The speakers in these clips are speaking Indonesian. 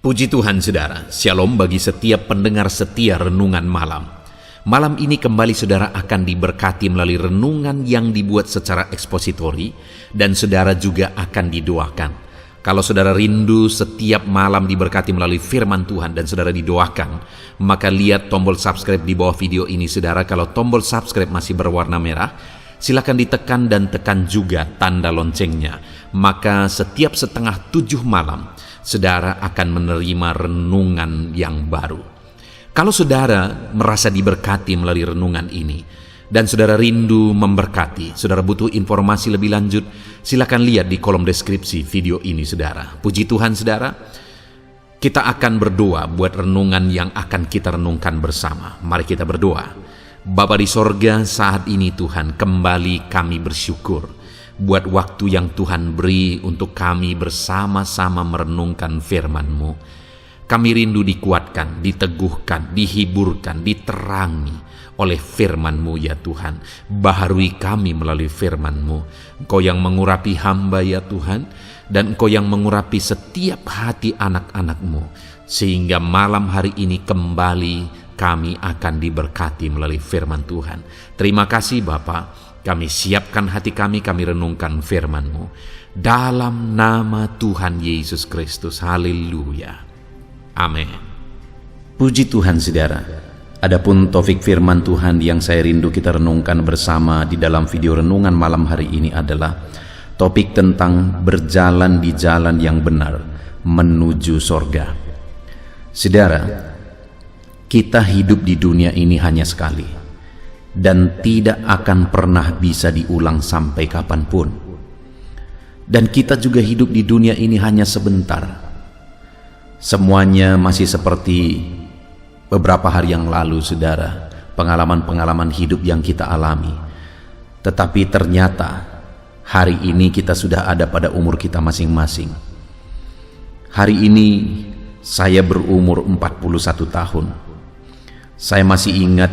Puji Tuhan saudara, shalom bagi setiap pendengar setia renungan malam. Malam ini kembali saudara akan diberkati melalui renungan yang dibuat secara ekspositori dan saudara juga akan didoakan. Kalau saudara rindu setiap malam diberkati melalui firman Tuhan dan saudara didoakan, maka lihat tombol subscribe di bawah video ini saudara. Kalau tombol subscribe masih berwarna merah, silakan ditekan dan tekan juga tanda loncengnya. Maka setiap 6:30 malam, saudara akan menerima renungan yang baru. Kalau saudara merasa diberkati melalui renungan ini, dan saudara rindu memberkati, saudara butuh informasi lebih lanjut, silakan lihat di kolom deskripsi video ini saudara. Puji Tuhan saudara, kita akan berdoa buat renungan yang akan kita renungkan bersama. Mari kita berdoa. Bapa di sorga, saat ini Tuhan, kembali kami bersyukur buat waktu yang Tuhan beri untuk kami bersama-sama merenungkan firman-Mu. Kami rindu dikuatkan, diteguhkan, dihiburkan, diterangi oleh firman-Mu ya Tuhan. Baharui kami melalui firman-Mu. Engkau yang mengurapi hamba ya Tuhan, dan Engkau yang mengurapi setiap hati anak-anak-Mu, sehingga malam hari ini kembali kami akan diberkati melalui firman Tuhan. Terima kasih Bapa. Kami siapkan hati kami renungkan firman-Mu. Dalam nama Tuhan Yesus Kristus. Haleluya. Amin. Puji Tuhan saudara. Adapun topik firman Tuhan yang saya rindu kita renungkan bersama di dalam video renungan malam hari ini adalah topik tentang berjalan di jalan yang benar menuju sorga. Saudara, kita hidup di dunia ini hanya sekali dan tidak akan pernah bisa diulang sampai kapanpun. Dan kita juga hidup di dunia ini hanya sebentar. Semuanya masih seperti beberapa hari yang lalu saudara, pengalaman-pengalaman hidup yang kita alami. Tetapi ternyata hari ini kita sudah ada pada umur kita masing-masing. Hari ini saya berumur 41 tahun. Saya masih ingat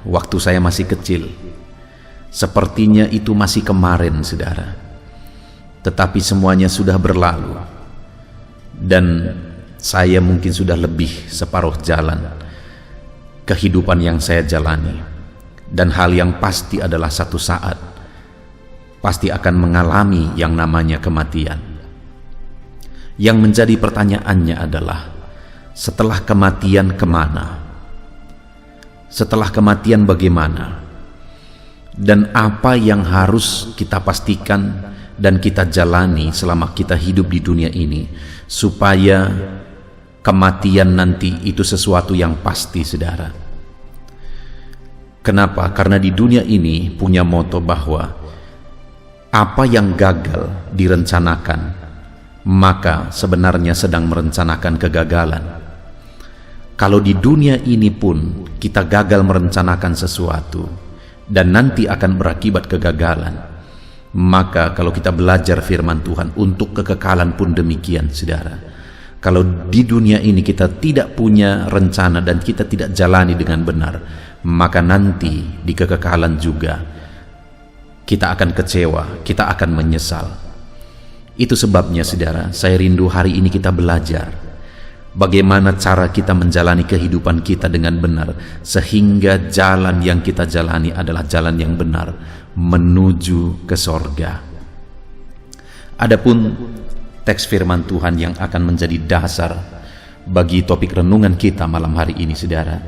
waktu saya masih kecil. Sepertinya itu masih kemarin saudara. Tetapi semuanya sudah berlalu. Dan saya mungkin sudah lebih separuh jalan kehidupan yang saya jalani. Dan hal yang pasti adalah satu saat pasti akan mengalami yang namanya kematian. Yang menjadi pertanyaannya adalah, setelah kematian kemana? Setelah kematian bagaimana? Dan apa yang harus kita pastikan dan kita jalani selama kita hidup di dunia ini, supaya kematian nanti itu sesuatu yang pasti saudara. Kenapa? Karena di dunia ini punya moto bahwa apa yang gagal direncanakan, maka sebenarnya sedang merencanakan kegagalan. Kalau di dunia ini pun kita gagal merencanakan sesuatu dan nanti akan berakibat kegagalan, maka kalau kita belajar firman Tuhan untuk kekekalan pun demikian saudara. Kalau di dunia ini kita tidak punya rencana dan kita tidak jalani dengan benar, maka nanti di kekekalan juga kita akan kecewa, kita akan menyesal. Itu sebabnya saudara, saya rindu hari ini kita belajar bagaimana cara kita menjalani kehidupan kita dengan benar, sehingga jalan yang kita jalani adalah jalan yang benar menuju ke sorga. Adapun teks firman Tuhan yang akan menjadi dasar bagi topik renungan kita malam hari ini saudara,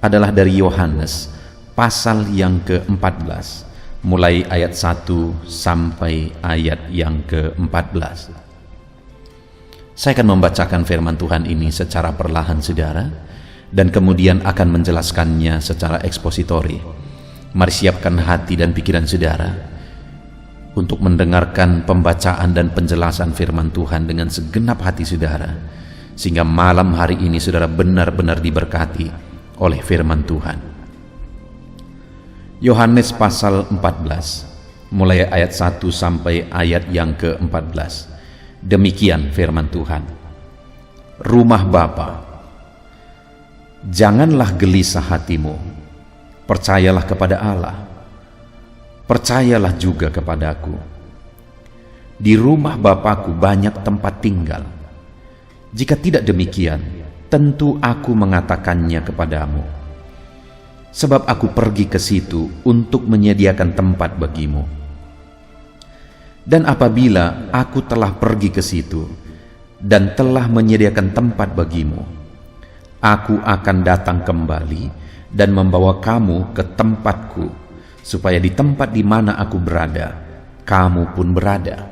adalah dari Yohanes pasal yang ke-14, mulai ayat 1 sampai ayat yang ke-14. Saya akan membacakan firman Tuhan ini secara perlahan saudara, dan kemudian akan menjelaskannya secara ekspositori. Mari siapkan hati dan pikiran saudara untuk mendengarkan pembacaan dan penjelasan firman Tuhan dengan segenap hati saudara, sehingga malam hari ini saudara benar-benar diberkati oleh firman Tuhan. Yohanes pasal 14, mulai ayat 1 sampai ayat yang ke-14. Demikian firman Tuhan. Rumah Bapa, janganlah gelisah hatimu, percayalah kepada Allah, percayalah juga kepadaku. Di rumah Bapakku banyak tempat tinggal. Jika tidak demikian, tentu aku mengatakannya kepadamu. Sebab aku pergi ke situ untuk menyediakan tempat bagimu. Dan apabila aku telah pergi ke situ dan telah menyediakan tempat bagimu, aku akan datang kembali dan membawa kamu ke tempatku, supaya di tempat di mana aku berada, kamu pun berada.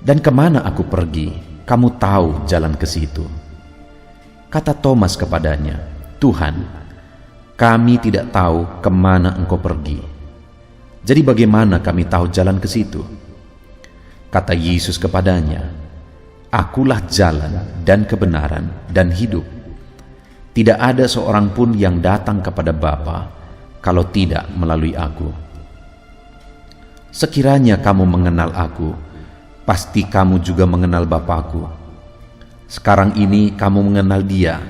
Dan kemana aku pergi, kamu tahu jalan ke situ. Kata Thomas kepadanya, Tuhan, kami tidak tahu kemana engkau pergi. Jadi bagaimana kami tahu jalan ke situ? Kata Yesus kepadanya, Akulah jalan dan kebenaran dan hidup. Tidak ada seorang pun yang datang kepada Bapa kalau tidak melalui aku. Sekiranya kamu mengenal aku, pasti kamu juga mengenal Bapa-Ku. Sekarang ini kamu mengenal Dia,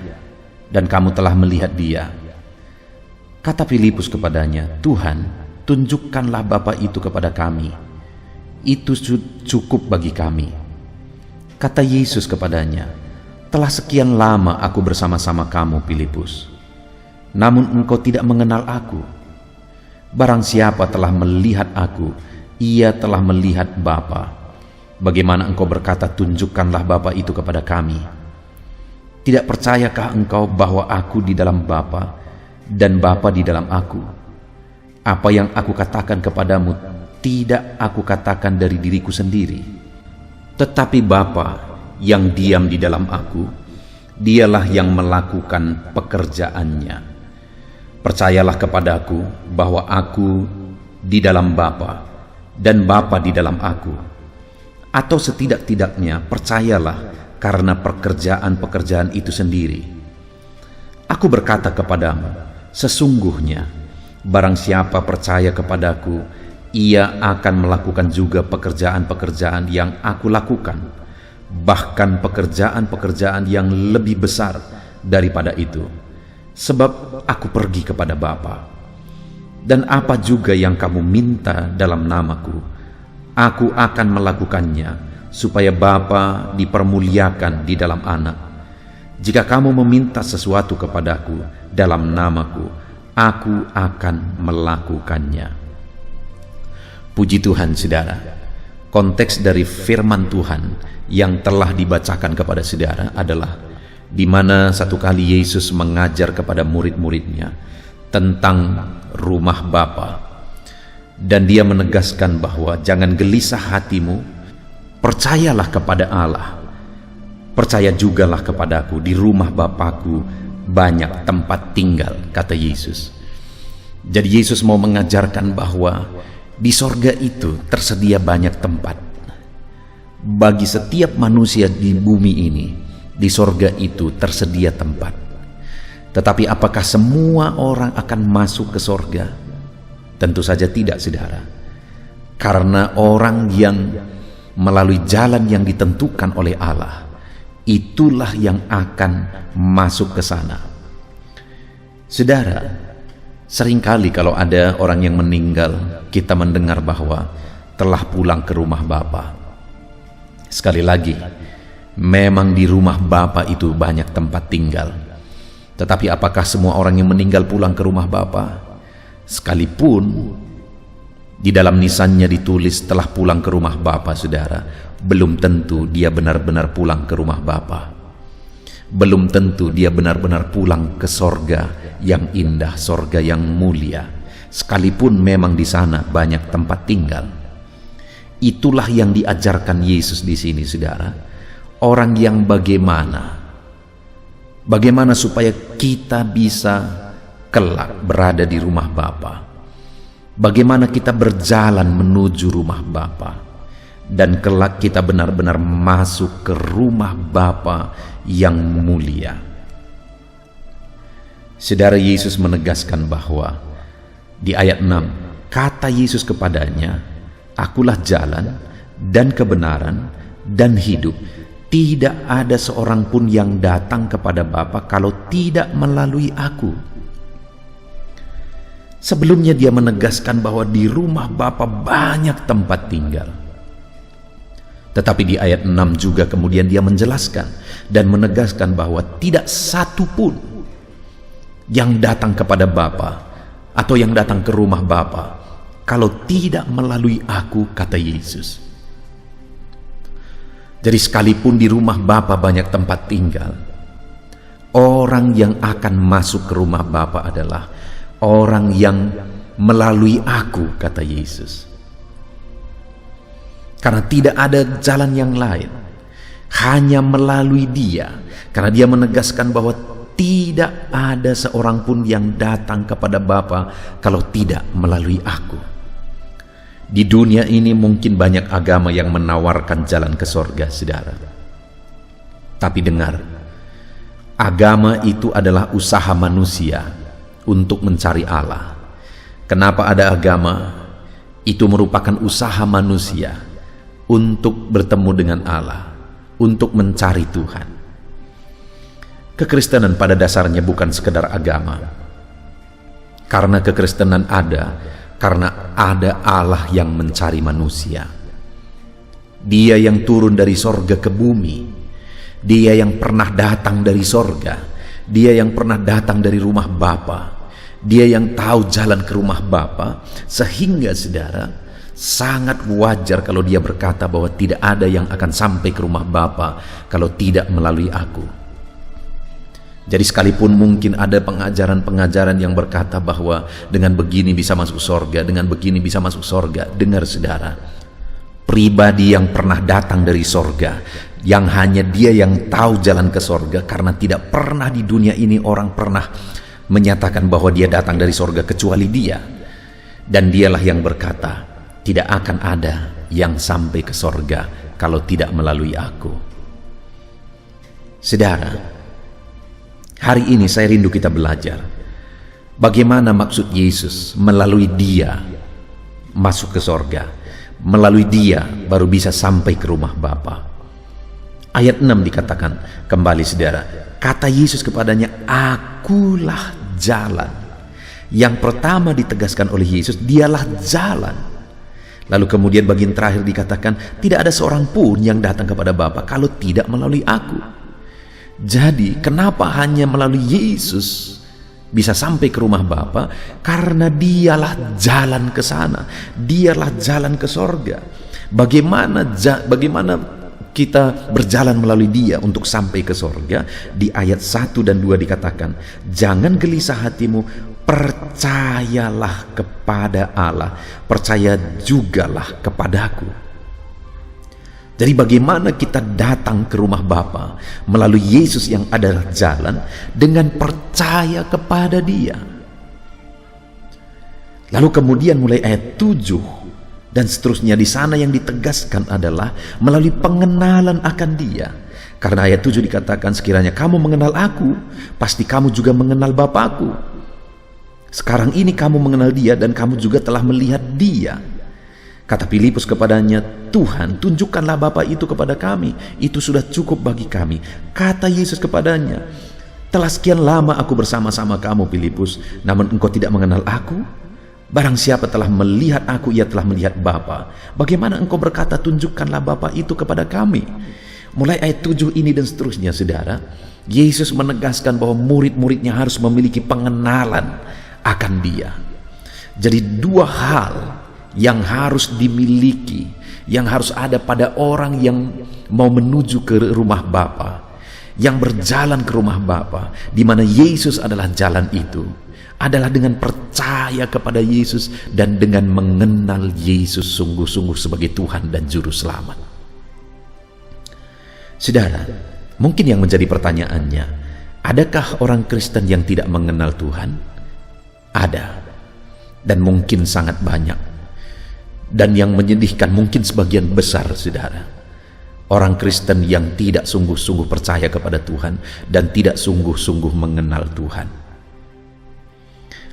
dan kamu telah melihat Dia. Kata Filipus kepadanya, Tuhan, tunjukkanlah Bapa itu kepada kami. Itu cukup bagi kami. Kata Yesus kepadanya, telah sekian lama aku bersama-sama kamu, Filipus, namun engkau tidak mengenal aku. Barang siapa telah melihat aku, ia telah melihat Bapa. Bagaimana engkau berkata, tunjukkanlah Bapa itu kepada kami? Tidak percayakah engkau bahwa aku di dalam Bapa dan Bapa di dalam aku? Apa yang aku katakan kepadamu, tidak aku katakan dari diriku sendiri, tetapi Bapa yang diam di dalam aku, Dialah yang melakukan pekerjaannya. Percayalah kepadaku bahwa aku di dalam Bapa dan Bapa di dalam aku. Atau setidak-tidaknya percayalah karena pekerjaan-pekerjaan itu sendiri. Aku berkata kepadamu, sesungguhnya barang siapa percaya kepadaku, ia akan melakukan juga pekerjaan-pekerjaan yang aku lakukan, bahkan pekerjaan-pekerjaan yang lebih besar daripada itu, sebab aku pergi kepada Bapa. Dan apa juga yang kamu minta dalam namaku, aku akan melakukannya, supaya Bapa dipermuliakan di dalam Anak. Jika kamu meminta sesuatu kepadaku dalam namaku, aku akan melakukannya. Puji Tuhan, saudara. Konteks dari firman Tuhan yang telah dibacakan kepada saudara adalah di mana satu kali Yesus mengajar kepada murid-muridnya tentang rumah Bapa, dan dia menegaskan bahwa jangan gelisah hatimu, percayalah kepada Allah, percaya jugalah kepadaku, di rumah Bapa-Ku banyak tempat tinggal, kata Yesus. Jadi Yesus mau mengajarkan bahwa di sorga itu tersedia banyak tempat bagi setiap manusia di bumi ini. Di sorga itu tersedia tempat. Tetapi apakah semua orang akan masuk ke sorga? Tentu saja tidak, saudara. Karena orang yang melalui jalan yang ditentukan oleh Allah, itulah yang akan masuk ke sana. Saudara, seringkali kalau ada orang yang meninggal, kita mendengar bahwa telah pulang ke rumah Bapa. Sekali lagi, memang di rumah Bapa itu banyak tempat tinggal. Tetapi apakah semua orang yang meninggal pulang ke rumah Bapa? Sekalipun di dalam nisannya ditulis telah pulang ke rumah Bapa, saudara, belum tentu dia benar-benar pulang ke rumah Bapa. Belum tentu dia benar-benar pulang ke sorga yang indah, sorga yang mulia, sekalipun memang di sana banyak tempat tinggal. Itulah yang diajarkan Yesus di sini, saudara. Orang yang bagaimana supaya kita bisa kelak berada di rumah Bapa. Bagaimana kita berjalan menuju rumah Bapa, dan kelak kita benar-benar masuk ke rumah Bapa yang mulia. Saudara, Yesus menegaskan bahwa di ayat 6, kata Yesus kepadanya, Akulah jalan dan kebenaran dan hidup. Tidak ada seorang pun yang datang kepada Bapa kalau tidak melalui aku. Sebelumnya dia menegaskan bahwa di rumah Bapa banyak tempat tinggal. Tetapi di ayat 6 juga kemudian dia menjelaskan dan menegaskan bahwa tidak satu pun yang datang kepada Bapa atau yang datang ke rumah Bapa kalau tidak melalui aku, kata Yesus. Jadi sekalipun di rumah Bapa banyak tempat tinggal, orang yang akan masuk ke rumah Bapa adalah orang yang melalui aku, kata Yesus. Karena tidak ada jalan yang lain, hanya melalui Dia. Karena Dia menegaskan bahwa tidak ada seorang pun yang datang kepada Bapa kalau tidak melalui aku. Di dunia ini mungkin banyak agama yang menawarkan jalan ke sorga, saudara. Tapi dengar, agama itu adalah usaha manusia untuk mencari Allah. Kenapa ada agama? Itu merupakan usaha manusia untuk bertemu dengan Allah, untuk mencari Tuhan. Kekristenan pada dasarnya bukan sekedar agama. Karena kekristenan ada karena ada Allah yang mencari manusia. Dia yang turun dari sorga ke bumi. Dia yang pernah datang dari sorga. Dia yang pernah datang dari rumah Bapa. Dia yang tahu jalan ke rumah Bapa. Sehingga saudara, sangat wajar kalau dia berkata bahwa tidak ada yang akan sampai ke rumah Bapa kalau tidak melalui aku. Jadi sekalipun mungkin ada pengajaran-pengajaran yang berkata bahwa dengan begini bisa masuk sorga, dengan begini bisa masuk sorga. Dengar saudara, pribadi yang pernah datang dari sorga, yang hanya dia yang tahu jalan ke sorga, karena tidak pernah di dunia ini orang pernah menyatakan bahwa dia datang dari sorga kecuali Dia. Dan Dialah yang berkata, tidak akan ada yang sampai ke sorga kalau tidak melalui aku. Saudara, hari ini saya rindu kita belajar bagaimana maksud Yesus melalui Dia masuk ke sorga. Melalui Dia baru bisa sampai ke rumah Bapa. Ayat 6 dikatakan kembali saudara, kata Yesus kepadanya, akulah jalan. Yang pertama ditegaskan oleh Yesus, Dialah jalan. Lalu kemudian bagian terakhir dikatakan, tidak ada seorang pun yang datang kepada Bapa kalau tidak melalui aku. Jadi kenapa hanya melalui Yesus bisa sampai ke rumah Bapa? Karena Dialah jalan ke sana. Dialah jalan ke sorga. Bagaimana kita berjalan melalui Dia untuk sampai ke sorga? Di ayat 1 dan 2 dikatakan, jangan gelisah hatimu, percayalah kepada Allah, percaya jugalah kepadaku. Jadi bagaimana kita datang ke rumah Bapa melalui Yesus yang adalah jalan, dengan percaya kepada Dia. Lalu kemudian mulai ayat 7 dan seterusnya, di sana yang ditegaskan adalah melalui pengenalan akan Dia. Karena ayat 7 dikatakan, sekiranya kamu mengenal aku, pasti kamu juga mengenal Bapakku. Sekarang ini kamu mengenal Dia dan kamu juga telah melihat Dia. Kata Filipus kepadanya, Tuhan, tunjukkanlah Bapa itu kepada kami, itu sudah cukup bagi kami. Kata Yesus kepadanya, telah sekian lama aku bersama-sama kamu, Filipus, namun engkau tidak mengenal aku? Barang siapa telah melihat aku, ia telah melihat Bapa. Bagaimana engkau berkata, tunjukkanlah Bapa itu kepada kami? Mulai ayat 7 ini dan seterusnya, saudara, Yesus menegaskan bahwa murid-muridnya harus memiliki pengenalan akan Dia. Jadi dua hal yang harus dimiliki, yang harus ada pada orang yang mau menuju ke rumah Bapa, yang berjalan ke rumah Bapa, di mana Yesus adalah jalan itu, adalah dengan percaya kepada Yesus dan dengan mengenal Yesus sungguh-sungguh sebagai Tuhan dan Juru Selamat. Saudara, mungkin yang menjadi pertanyaannya, adakah orang Kristen yang tidak mengenal Tuhan? Ada, dan mungkin sangat banyak. Dan yang menyedihkan, mungkin sebagian besar, saudara, orang Kristen yang tidak sungguh-sungguh percaya kepada Tuhan dan tidak sungguh-sungguh mengenal Tuhan.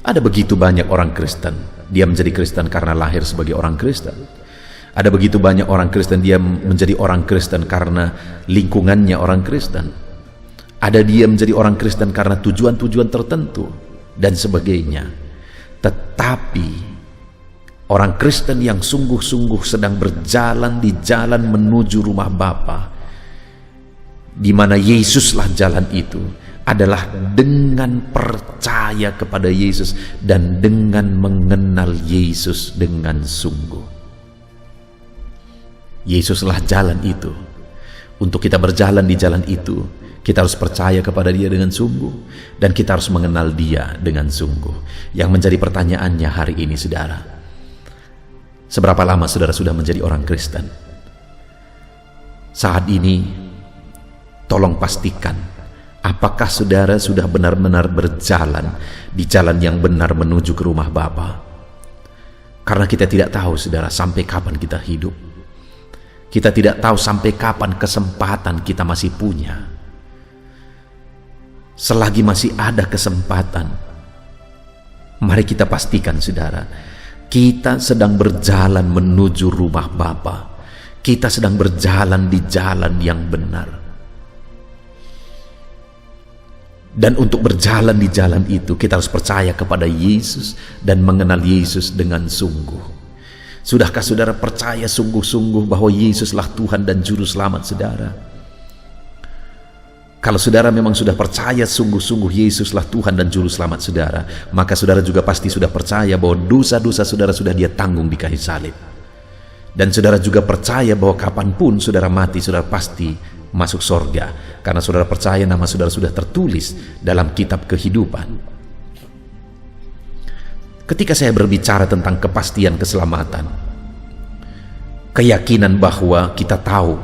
Ada begitu banyak orang Kristen, dia menjadi Kristen karena lahir sebagai orang Kristen. Ada begitu banyak orang Kristen, dia menjadi orang Kristen karena lingkungannya orang Kristen. Ada dia menjadi orang Kristen karena tujuan-tujuan tertentu dan sebagainya. Tetapi Orang Kristen yang sungguh-sungguh sedang berjalan di jalan menuju rumah Bapa, di mana Yesuslah jalan itu, adalah dengan percaya kepada Yesus dan dengan mengenal Yesus dengan sungguh. Yesuslah jalan itu. Untuk kita berjalan di jalan itu, kita harus percaya kepada Dia dengan sungguh, dan kita harus mengenal Dia dengan sungguh. Yang menjadi pertanyaannya hari ini, saudara, seberapa lama saudara sudah menjadi orang Kristen? Saat ini, tolong pastikan, apakah saudara sudah benar-benar berjalan di jalan yang benar menuju ke rumah Bapa? Karena kita tidak tahu, saudara, sampai kapan kita hidup. Kita tidak tahu sampai kapan kesempatan kita masih punya. Selagi masih ada kesempatan, mari kita pastikan, saudara, kita sedang berjalan menuju rumah Bapa. Kita sedang berjalan di jalan yang benar. Dan untuk berjalan di jalan itu, kita harus percaya kepada Yesus dan mengenal Yesus dengan sungguh. Sudahkah saudara percaya sungguh-sungguh bahwa Yesuslah Tuhan dan Juru Selamat saudara? Kalau saudara memang sudah percaya sungguh-sungguh Yesuslah Tuhan dan Juru Selamat saudara, maka saudara juga pasti sudah percaya bahwa dosa-dosa saudara sudah Dia tanggung di kayu salib. Dan saudara juga percaya bahwa kapanpun saudara mati, saudara pasti masuk sorga, karena saudara percaya nama saudara sudah tertulis dalam kitab kehidupan. Ketika saya berbicara tentang kepastian keselamatan, keyakinan bahwa kita tahu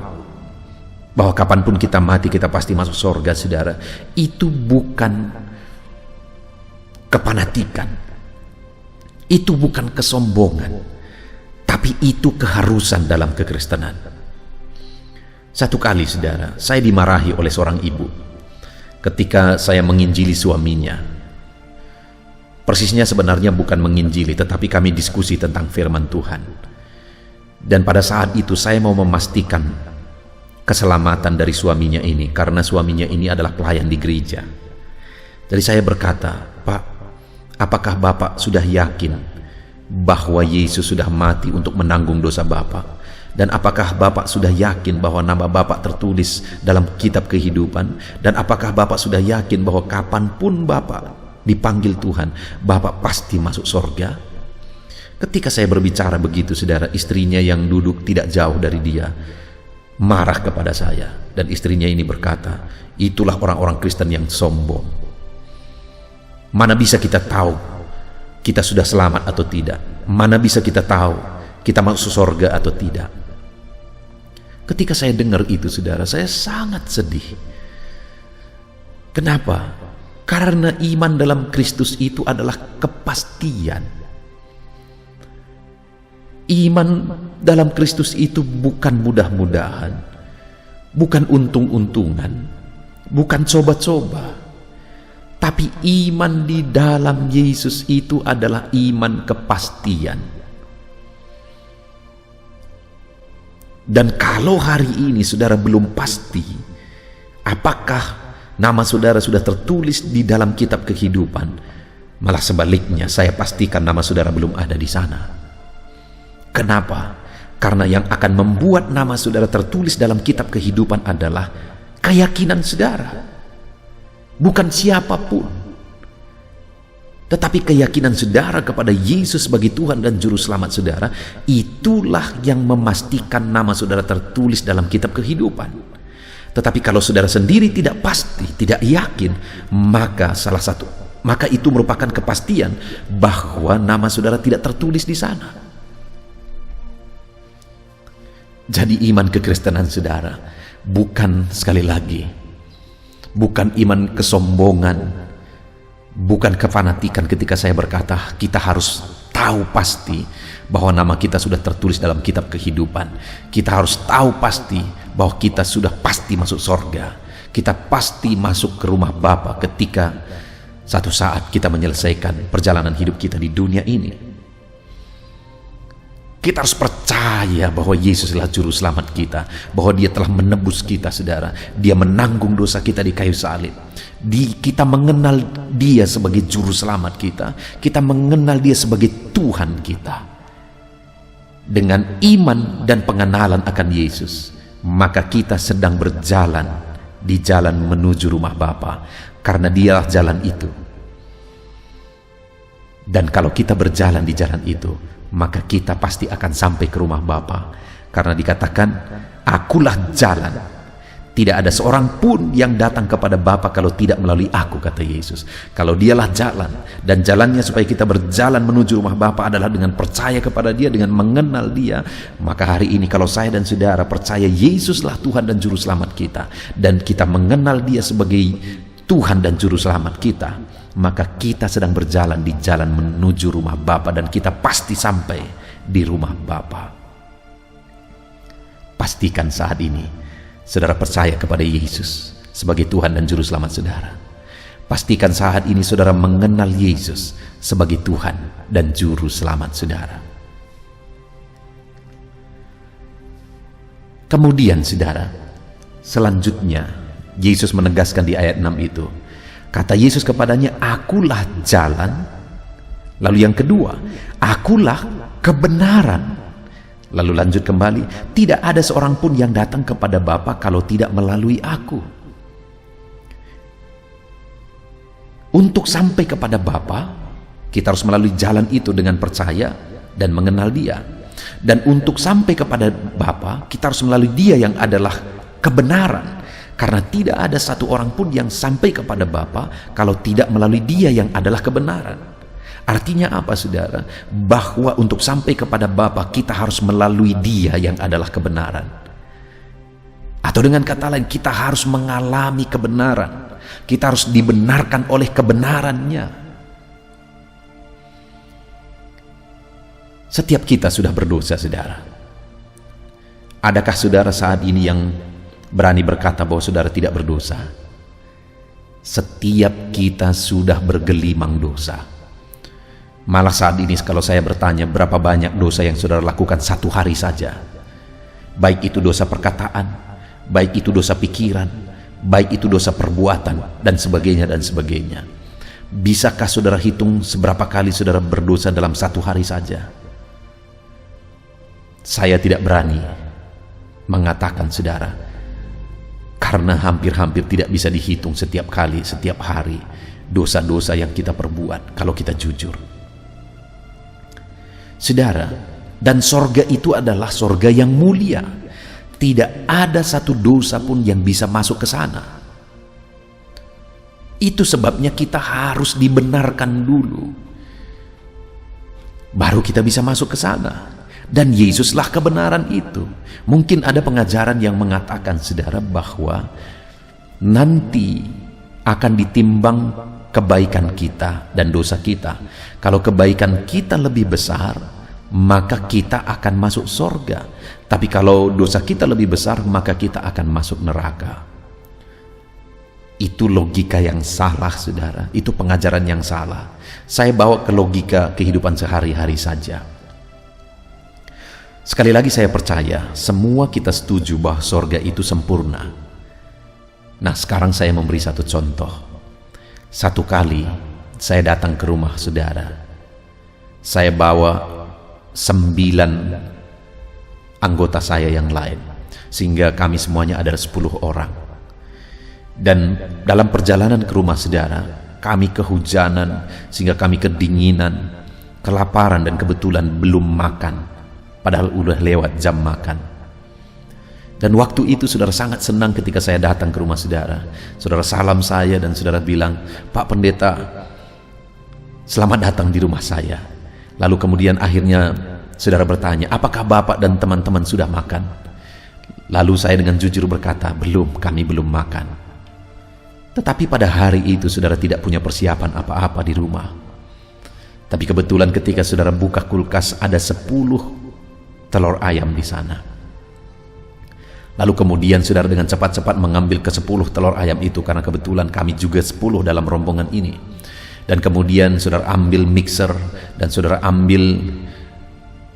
bahwa kapanpun kita mati kita pasti masuk sorga, saudara, itu bukan kepanatikan, itu bukan kesombongan, tapi itu keharusan dalam kekristenan. Satu kali, saudara, saya dimarahi oleh seorang ibu ketika saya menginjili suaminya. Persisnya sebenarnya bukan menginjili, tetapi kami diskusi tentang firman Tuhan. Dan pada saat itu saya mau memastikan keselamatan dari suaminya ini, karena suaminya ini adalah pelayan di gereja. Jadi saya berkata, "Pak, apakah Bapak sudah yakin bahwa Yesus sudah mati untuk menanggung dosa Bapak? Dan apakah Bapak sudah yakin bahwa nama Bapak tertulis dalam kitab kehidupan? Dan apakah Bapak sudah yakin bahwa kapanpun Bapak dipanggil Tuhan, Bapak pasti masuk sorga?" Ketika saya berbicara begitu, saudara, istrinya yang duduk tidak jauh dari dia marah kepada saya. Dan istrinya ini berkata, "Itulah orang-orang Kristen yang sombong. Mana bisa kita tahu kita sudah selamat atau tidak? Mana bisa kita tahu kita masuk sorga atau tidak?" Ketika saya dengar itu, saudara, saya sangat sedih. Kenapa? Karena iman dalam Kristus itu adalah kepastian. Iman dalam Kristus itu bukan mudah-mudahan, bukan untung-untungan, bukan coba-coba. Tapi iman di dalam Yesus itu adalah iman kepastian. Dan kalau hari ini saudara belum pasti apakah nama saudara sudah tertulis di dalam kitab kehidupan, malah sebaliknya saya pastikan nama saudara belum ada di sana. Kenapa? Karena yang akan membuat nama saudara tertulis dalam kitab kehidupan adalah keyakinan saudara, bukan siapapun, tetapi keyakinan saudara kepada Yesus sebagai Tuhan dan Juru Selamat saudara. Itulah yang memastikan nama saudara tertulis dalam kitab kehidupan. Tetapi kalau saudara sendiri tidak pasti, tidak yakin, maka itu merupakan kepastian bahwa nama saudara tidak tertulis di sana. Jadi iman kekristenan saudara bukan, sekali lagi, bukan iman kesombongan, bukan kefanatikan ketika saya berkata kita harus tahu pasti bahwa nama kita sudah tertulis dalam kitab kehidupan. Kita harus tahu pasti bahwa kita sudah pasti masuk sorga. Kita pasti masuk ke rumah Bapa ketika satu saat kita menyelesaikan perjalanan hidup kita di dunia ini. Kita harus percaya bahwa Yesus adalah Juru Selamat kita, bahwa Dia telah menebus kita, saudara. Dia menanggung dosa kita di kayu salib. Kita mengenal Dia sebagai Juru Selamat kita. Kita mengenal Dia sebagai Tuhan kita. dengan iman dan pengenalan akan Yesus, maka kita sedang berjalan di jalan menuju rumah Bapa, karena Dialah jalan itu. Dan kalau kita berjalan di jalan itu, maka kita pasti akan sampai ke rumah Bapa, karena dikatakan, akulah jalan. Tidak ada seorang pun yang datang kepada Bapa kalau tidak melalui aku, kata Yesus. Kalau Dialah jalan, dan jalannya supaya kita berjalan menuju rumah Bapa adalah dengan percaya kepada Dia, dengan mengenal Dia. Maka hari ini kalau saya dan saudara percaya Yesuslah Tuhan dan Juru Selamat kita, dan kita mengenal Dia sebagai Tuhan dan Juru Selamat kita, maka kita sedang berjalan di jalan menuju rumah Bapa, dan kita pasti sampai di rumah Bapa. Pastikan saat ini saudara percaya kepada Yesus sebagai Tuhan dan Juru Selamat saudara. Pastikan saat ini saudara mengenal Yesus sebagai Tuhan dan Juru Selamat saudara. Kemudian saudara, selanjutnya Yesus menegaskan di ayat 6 itu, kata Yesus kepadanya, akulah jalan. Lalu yang kedua, akulah kebenaran. Lalu lanjut kembali, tidak ada seorang pun yang datang kepada Bapa kalau tidak melalui aku. Untuk sampai kepada Bapa, kita harus melalui jalan itu dengan percaya dan mengenal Dia. Dan untuk sampai kepada Bapa, kita harus melalui Dia yang adalah kebenaran. Karena tidak ada satu orang pun yang sampai kepada Bapa kalau tidak melalui Dia yang adalah kebenaran. Artinya apa saudara? Bahwa untuk sampai kepada Bapa kita harus melalui Dia yang adalah kebenaran. Atau dengan kata lain, kita harus mengalami kebenaran. Kita harus dibenarkan oleh kebenarannya. Setiap kita sudah berdosa saudara. Adakah saudara saat ini yang berani berkata bahwa saudara tidak berdosa? Setiap kita sudah bergelimang dosa. Malah saat ini kalau saya bertanya berapa banyak dosa yang saudara lakukan satu hari saja, baik itu dosa perkataan, baik itu dosa pikiran, baik itu dosa perbuatan, dan sebagainya dan sebagainya. Bisakah saudara hitung seberapa kali saudara berdosa dalam satu hari saja? Saya tidak berani mengatakan saudara, karena hampir-hampir tidak bisa dihitung setiap kali, setiap hari dosa-dosa yang kita perbuat kalau kita jujur. Saudara, dan sorga itu adalah sorga yang mulia. Tidak ada satu dosa pun yang bisa masuk ke sana. Itu sebabnya kita harus dibenarkan dulu, baru kita bisa masuk ke sana. Dan Yesuslah kebenaran itu. Mungkin ada pengajaran yang mengatakan saudara bahwa nanti akan ditimbang kebaikan kita dan dosa kita. Kalau kebaikan kita lebih besar, maka kita akan masuk sorga. Tapi kalau dosa kita lebih besar, maka kita akan masuk neraka. Itu logika yang salah saudara. Itu pengajaran yang salah. Saya bawa ke logika kehidupan sehari-hari saja. Sekali lagi saya percaya semua kita setuju bahwa sorga itu sempurna. Nah sekarang saya memberi satu contoh. Satu kali saya datang ke rumah saudara, saya bawa 9 anggota saya yang lain, sehingga kami semuanya ada 10 orang. Dan dalam perjalanan ke rumah saudara, kami kehujanan, sehingga kami kedinginan, kelaparan, dan kebetulan belum makan, padahal udah lewat jam makan. Dan waktu itu saudara sangat senang ketika saya datang ke rumah saudara. Saudara salam saya dan saudara bilang, Pak Pendeta, selamat datang di rumah saya. Lalu kemudian akhirnya saudara bertanya, apakah Bapak dan teman-teman sudah makan? Lalu saya dengan jujur berkata, belum, kami belum makan. Tetapi pada hari itu saudara tidak punya persiapan apa-apa di rumah. Tapi kebetulan ketika saudara buka kulkas ada 10 telur ayam di sana. Lalu kemudian saudara dengan cepat-cepat mengambil ke 10 telur ayam itu, karena kebetulan kami juga 10 dalam rombongan ini. Dan kemudian saudara ambil mixer dan saudara ambil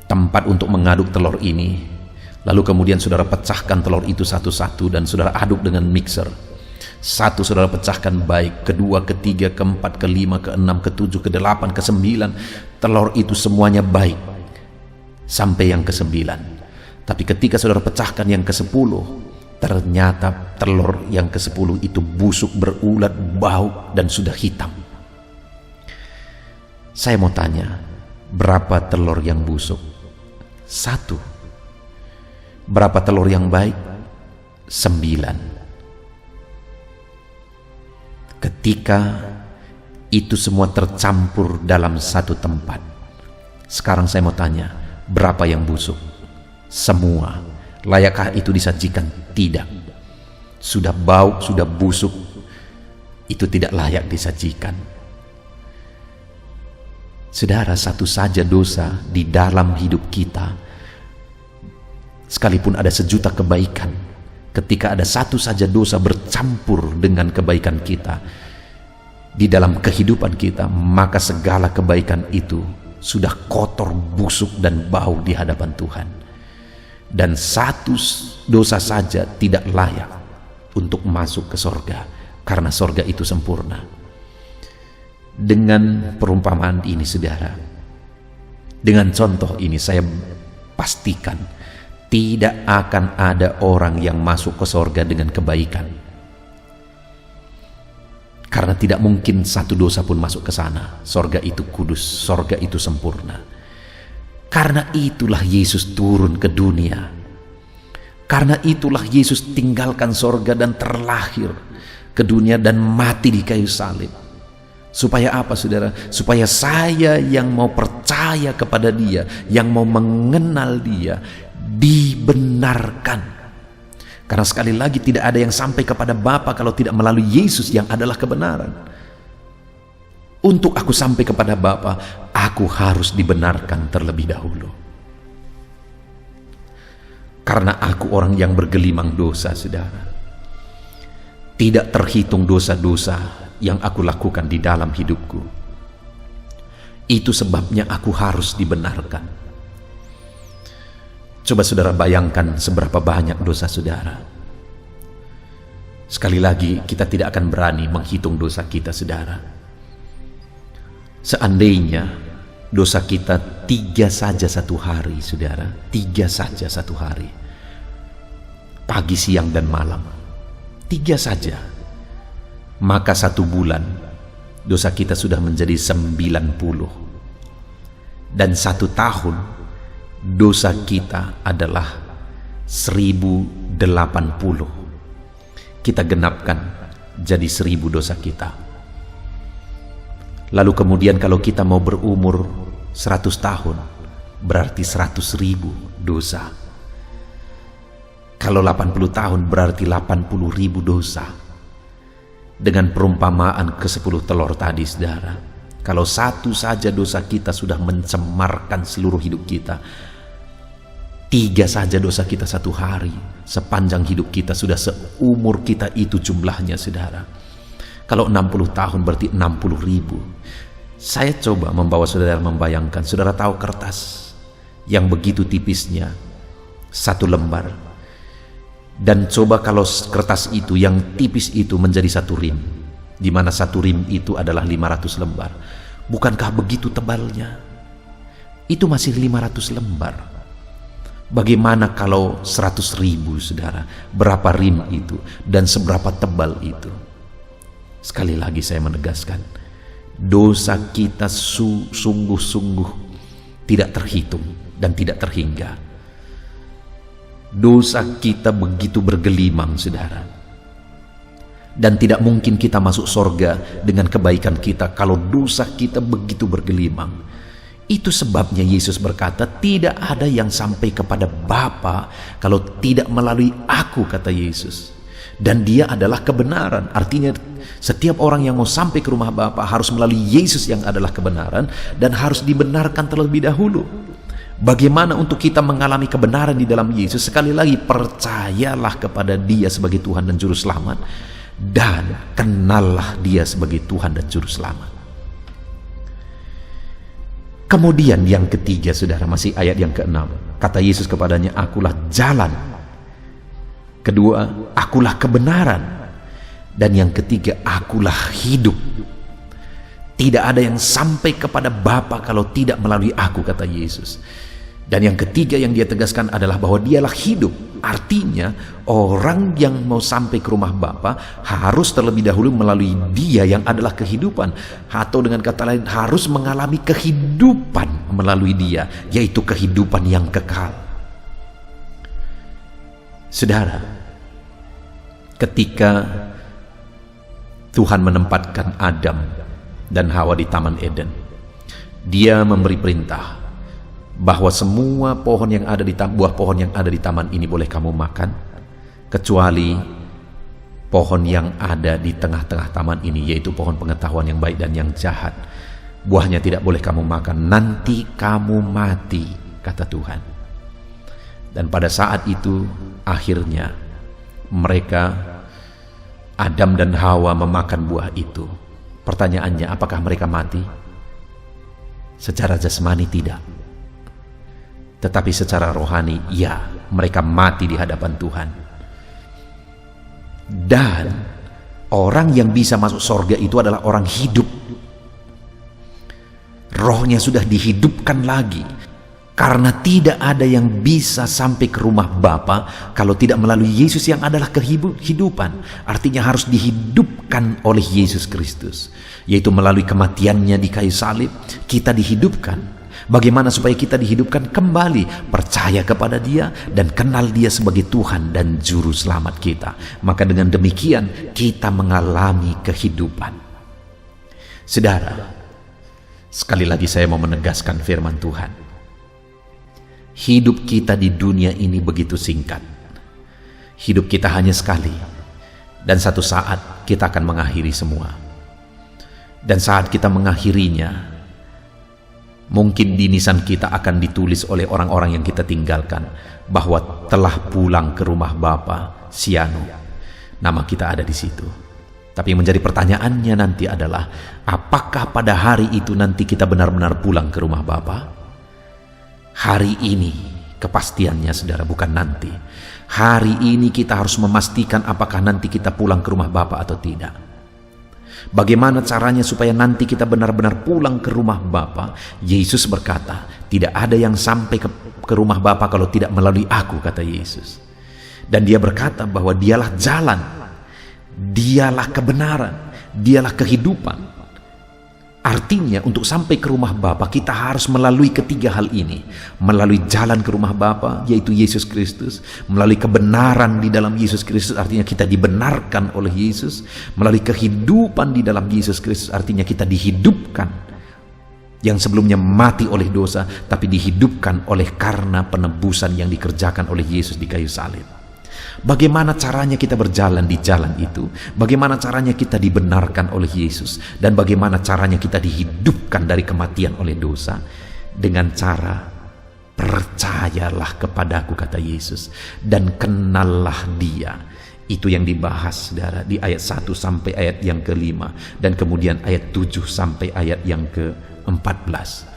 tempat untuk mengaduk telur ini. Lalu kemudian saudara pecahkan telur itu satu-satu dan saudara aduk dengan mixer. Satu saudara pecahkan baik, kedua, ketiga, keempat, kelima, keenam, ketujuh, kedelapan, kesembilan. Telur itu semuanya baik. sampai yang ke-9. Tapi ketika saudara pecahkan yang ke-10, ternyata telur yang ke-10 itu busuk, berulat, bau, dan sudah hitam. Saya mau tanya, berapa telur yang busuk? 1. Berapa telur yang baik? 9. Ketika itu semua tercampur dalam satu tempat, sekarang saya mau tanya, berapa yang busuk? Semua. Layakkah itu disajikan? Tidak. Sudah bau, sudah busuk, itu tidak layak disajikan. Saudara, satu saja dosa di dalam hidup kita, sekalipun ada 1.000.000 kebaikan, ketika ada satu saja dosa bercampur dengan kebaikan kita di dalam kehidupan kita, maka segala kebaikan itu sudah kotor, busuk, dan bau di hadapan Tuhan. Dan satu dosa saja tidak layak untuk masuk ke sorga, karena sorga itu sempurna. Dengan perumpamaan ini, saudara, dengan contoh ini, saya pastikan tidak akan ada orang yang masuk ke sorga dengan kebaikan, karena tidak mungkin satu dosa pun masuk ke sana. Sorga itu kudus, sorga itu sempurna. Karena itulah Yesus turun ke dunia. Karena itulah Yesus tinggalkan sorga dan terlahir ke dunia dan mati di kayu salib. Supaya apa, saudara? Supaya saya yang mau percaya kepada Dia, yang mau mengenal Dia, dibenarkan. Karena sekali lagi, tidak ada yang sampai kepada Bapa kalau tidak melalui Yesus yang adalah kebenaran. Untuk aku sampai kepada Bapa, aku harus dibenarkan terlebih dahulu. Karena aku orang yang bergelimang dosa, saudara. Tidak terhitung dosa-dosa yang aku lakukan di dalam hidupku. Itu sebabnya aku harus dibenarkan. Coba saudara bayangkan seberapa banyak dosa saudara. Sekali lagi, kita tidak akan berani menghitung dosa kita, saudara. Seandainya dosa kita 3 saja satu hari, saudara, 3 saja satu hari, pagi, siang, dan malam, 3 saja, maka 1 bulan dosa kita sudah menjadi 90. Dan 1 tahun dosa kita adalah 1080. Kita genapkan jadi 1000 dosa kita. Lalu kemudian kalau kita mau berumur 100 tahun, berarti 100.000 dosa. Kalau 80 tahun berarti 80.000 dosa. Dengan perumpamaan ke-10 telur tadi, saudara, kalau satu saja dosa kita sudah mencemarkan seluruh hidup kita, 3 saja dosa kita satu hari, sepanjang hidup kita sudah seumur kita itu jumlahnya, saudara. Kalau 60 tahun berarti 60.000. Saya coba membawa saudara membayangkan, saudara tahu kertas yang begitu tipisnya, 1 lembar. Dan coba kalau kertas itu yang tipis itu menjadi 1 rim, di mana 1 rim itu adalah 500 lembar. Bukankah begitu tebalnya? Itu masih 500 lembar. Bagaimana kalau 100.000, saudara? Berapa rim itu dan seberapa tebal itu? Sekali lagi saya menegaskan, dosa kita sungguh-sungguh tidak terhitung dan tidak terhingga. Dosa kita begitu bergelimang, saudara. Dan tidak mungkin kita masuk sorga dengan kebaikan kita kalau dosa kita begitu bergelimang. Itu sebabnya Yesus berkata, tidak ada yang sampai kepada Bapa kalau tidak melalui aku, kata Yesus. Dan Dia adalah kebenaran. Artinya setiap orang yang mau sampai ke rumah Bapa harus melalui Yesus yang adalah kebenaran dan harus dibenarkan terlebih dahulu. Bagaimana untuk kita mengalami kebenaran di dalam Yesus? Sekali lagi, percayalah kepada Dia sebagai Tuhan dan Juru Selamat, dan kenallah Dia sebagai Tuhan dan Juru Selamat. Kemudian yang ketiga, saudara, masih ayat yang ke-6. Kata Yesus kepadanya, akulah jalan. Kedua, akulah kebenaran. Dan yang ketiga, akulah hidup. Tidak ada yang sampai kepada Bapa kalau tidak melalui aku, kata Yesus. Dan yang ketiga yang dia tegaskan adalah bahwa dialah hidup. Artinya orang yang mau sampai ke rumah Bapa harus terlebih dahulu melalui Dia yang adalah kehidupan, atau dengan kata lain harus mengalami kehidupan melalui Dia, yaitu kehidupan yang kekal. Saudara, ketika Tuhan menempatkan Adam dan Hawa di Taman Eden, Dia memberi perintah bahwa semua pohon yang ada di buah pohon yang ada di taman ini boleh kamu makan, kecuali pohon yang ada di tengah-tengah taman ini, yaitu pohon pengetahuan yang baik dan yang jahat. Buahnya tidak boleh kamu makan, nanti kamu mati, kata Tuhan. Dan pada saat itu akhirnya mereka, Adam dan Hawa, memakan buah itu. Pertanyaannya, apakah mereka mati? Secara jasmani tidak, tetapi secara rohani, ya, mereka mati di hadapan Tuhan. Dan orang yang bisa masuk surga itu adalah orang hidup. Rohnya sudah dihidupkan lagi. Karena tidak ada yang bisa sampai ke rumah Bapa kalau tidak melalui Yesus yang adalah kehidupan. Artinya harus dihidupkan oleh Yesus Kristus, yaitu melalui kematiannya di kayu salib, kita dihidupkan. Bagaimana supaya kita dihidupkan kembali? Percaya kepada Dia dan kenal Dia sebagai Tuhan dan Juru Selamat kita. Maka dengan demikian kita mengalami kehidupan. Saudara, sekali lagi saya mau menegaskan firman Tuhan. Hidup kita di dunia ini begitu singkat. Hidup kita hanya sekali, dan satu saat kita akan mengakhiri semua. Dan saat kita mengakhirinya, mungkin di nisan kita akan ditulis oleh orang-orang yang kita tinggalkan bahwa telah pulang ke rumah Bapa Sianu. Nama kita ada di situ. Tapi yang menjadi pertanyaannya nanti adalah, apakah pada hari itu nanti kita benar-benar pulang ke rumah Bapa? Hari ini kepastiannya, saudara, bukan nanti. Hari ini kita harus memastikan apakah nanti kita pulang ke rumah Bapa atau tidak. Bagaimana caranya supaya nanti kita benar-benar pulang ke rumah Bapa? Yesus berkata, tidak ada yang sampai ke rumah Bapa kalau tidak melalui aku, kata Yesus. Dan Dia berkata bahwa Dialah jalan, Dialah kebenaran, Dialah kehidupan. Artinya untuk sampai ke rumah Bapa kita harus melalui ketiga hal ini. Melalui jalan ke rumah Bapa, yaitu Yesus Kristus. Melalui kebenaran di dalam Yesus Kristus, artinya kita dibenarkan oleh Yesus. Melalui kehidupan di dalam Yesus Kristus, artinya kita dihidupkan. Yang sebelumnya mati oleh dosa, tapi dihidupkan oleh karena penebusan yang dikerjakan oleh Yesus di kayu salib. Bagaimana caranya kita berjalan di jalan itu? Bagaimana caranya kita dibenarkan oleh Yesus? Dan bagaimana caranya kita dihidupkan dari kematian oleh dosa? Dengan cara percayalah kepadaku, kata Yesus, dan kenallah Dia. Itu yang dibahas, saudara, di ayat 1 sampai ayat yang ke-5, dan kemudian ayat 7 sampai ayat yang ke-14.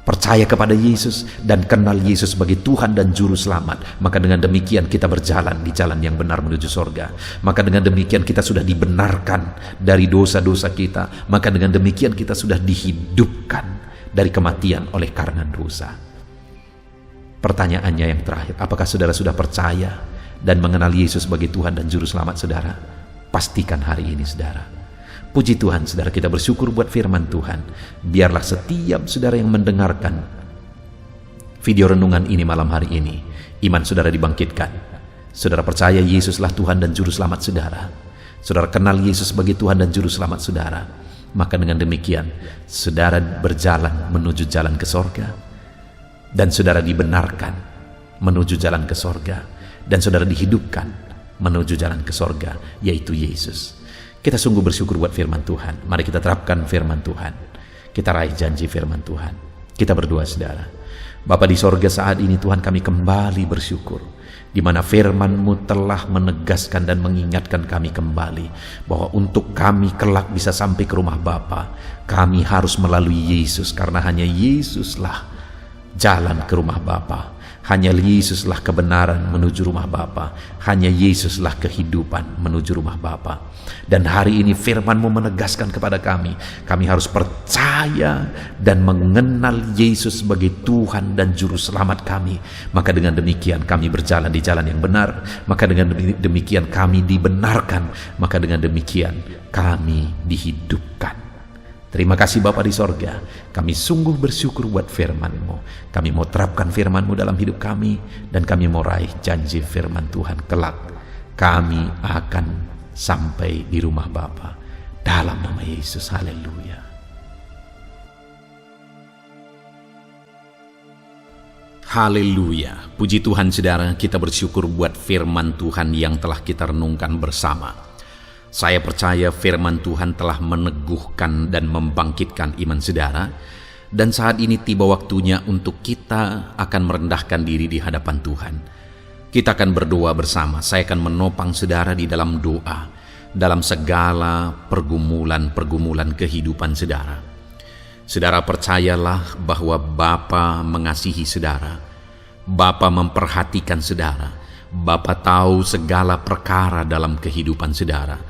Percaya kepada Yesus dan kenal Yesus sebagai Tuhan dan Juru Selamat. Maka dengan demikian kita berjalan di jalan yang benar menuju sorga. Maka dengan demikian kita sudah dibenarkan dari dosa-dosa kita. Maka dengan demikian kita sudah dihidupkan dari kematian oleh karena dosa. Pertanyaannya yang terakhir, apakah saudara sudah percaya dan mengenal Yesus sebagai Tuhan dan Juru Selamat saudara? Pastikan hari ini, saudara. Puji Tuhan, saudara, kita bersyukur buat firman Tuhan. Biarlah setiap saudara yang mendengarkan video renungan ini malam hari ini, iman saudara dibangkitkan. Saudara percaya Yesuslah Tuhan dan Juru Selamat saudara. Saudara kenal Yesus sebagai Tuhan dan Juru Selamat saudara. Maka dengan demikian, saudara berjalan menuju jalan ke sorga. Dan saudara dibenarkan menuju jalan ke sorga. Dan saudara dihidupkan menuju jalan ke sorga, yaitu Yesus. Kita sungguh bersyukur buat firman Tuhan. Mari kita terapkan firman Tuhan. Kita raih janji firman Tuhan. Kita berdoa, saudara. Bapa di sorga, saat ini Tuhan kami kembali bersyukur, di mana firman-Mu telah menegaskan dan mengingatkan kami kembali bahwa untuk kami kelak bisa sampai ke rumah Bapa, kami harus melalui Yesus, karena hanya Yesuslah jalan ke rumah Bapa. Hanya Yesuslah kebenaran menuju rumah Bapa. Hanya Yesuslah kehidupan menuju rumah Bapa. Dan hari ini firman-Mu menegaskan kepada kami harus percaya dan mengenal Yesus sebagai Tuhan dan Juru Selamat kami. Maka dengan demikian kami berjalan di jalan yang benar. Maka dengan demikian kami dibenarkan. Maka dengan demikian kami dihidupkan. Terima kasih Bapa di sorga, kami sungguh bersyukur buat firman-Mu. Kami mau terapkan firman-Mu dalam hidup kami, dan kami mau raih janji firman Tuhan kelak. Kami akan sampai di rumah Bapa. Dalam nama Yesus, haleluya. Haleluya, puji Tuhan saudara, kita bersyukur buat firman Tuhan yang telah kita renungkan bersama. Saya percaya firman Tuhan telah meneguhkan dan membangkitkan iman saudara, dan saat ini tiba waktunya untuk kita akan merendahkan diri di hadapan Tuhan. Kita akan berdoa bersama. Saya akan menopang saudara di dalam doa, dalam segala pergumulan-pergumulan kehidupan saudara. Saudara percayalah bahwa Bapa mengasihi saudara, Bapa memperhatikan saudara, Bapa tahu segala perkara dalam kehidupan saudara,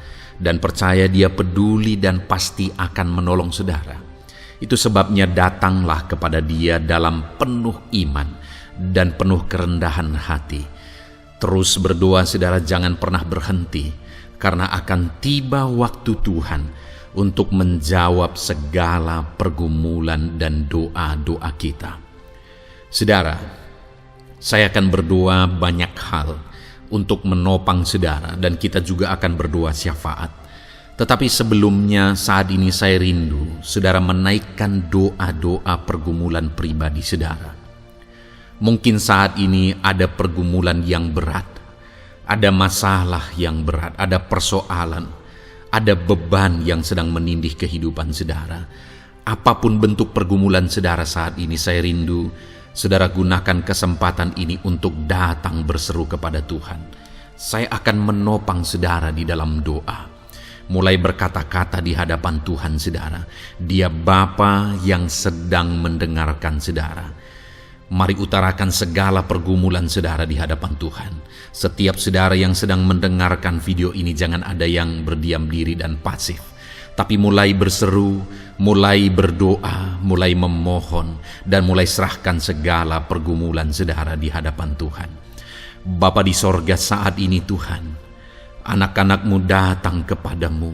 dan percaya Dia peduli dan pasti akan menolong saudara. Itu sebabnya datanglah kepada Dia dalam penuh iman dan penuh kerendahan hati. Terus berdoa saudara, jangan pernah berhenti, karena akan tiba waktu Tuhan untuk menjawab segala pergumulan dan doa-doa kita. Saudara, saya akan berdoa banyak hal untuk menopang saudara, dan kita juga akan berdoa syafaat. Tetapi sebelumnya saat ini saya rindu saudara menaikkan doa-doa pergumulan pribadi saudara. Mungkin saat ini ada pergumulan yang berat, ada masalah yang berat, ada persoalan, ada beban yang sedang menindih kehidupan saudara. Apapun bentuk pergumulan saudara saat ini, saya rindu saudara gunakan kesempatan ini untuk datang berseru kepada Tuhan. Saya akan menopang saudara di dalam doa. Mulai berkata-kata di hadapan Tuhan saudara. Dia Bapa yang sedang mendengarkan saudara. Mari utarakan segala pergumulan saudara di hadapan Tuhan. Setiap saudara yang sedang mendengarkan video ini, jangan ada yang berdiam diri dan pasif, tapi mulai berseru, mulai berdoa, mulai memohon, dan mulai serahkan segala pergumulan saudara di hadapan Tuhan. Bapa di sorga, saat ini Tuhan, anak-anak-Mu datang kepadamu.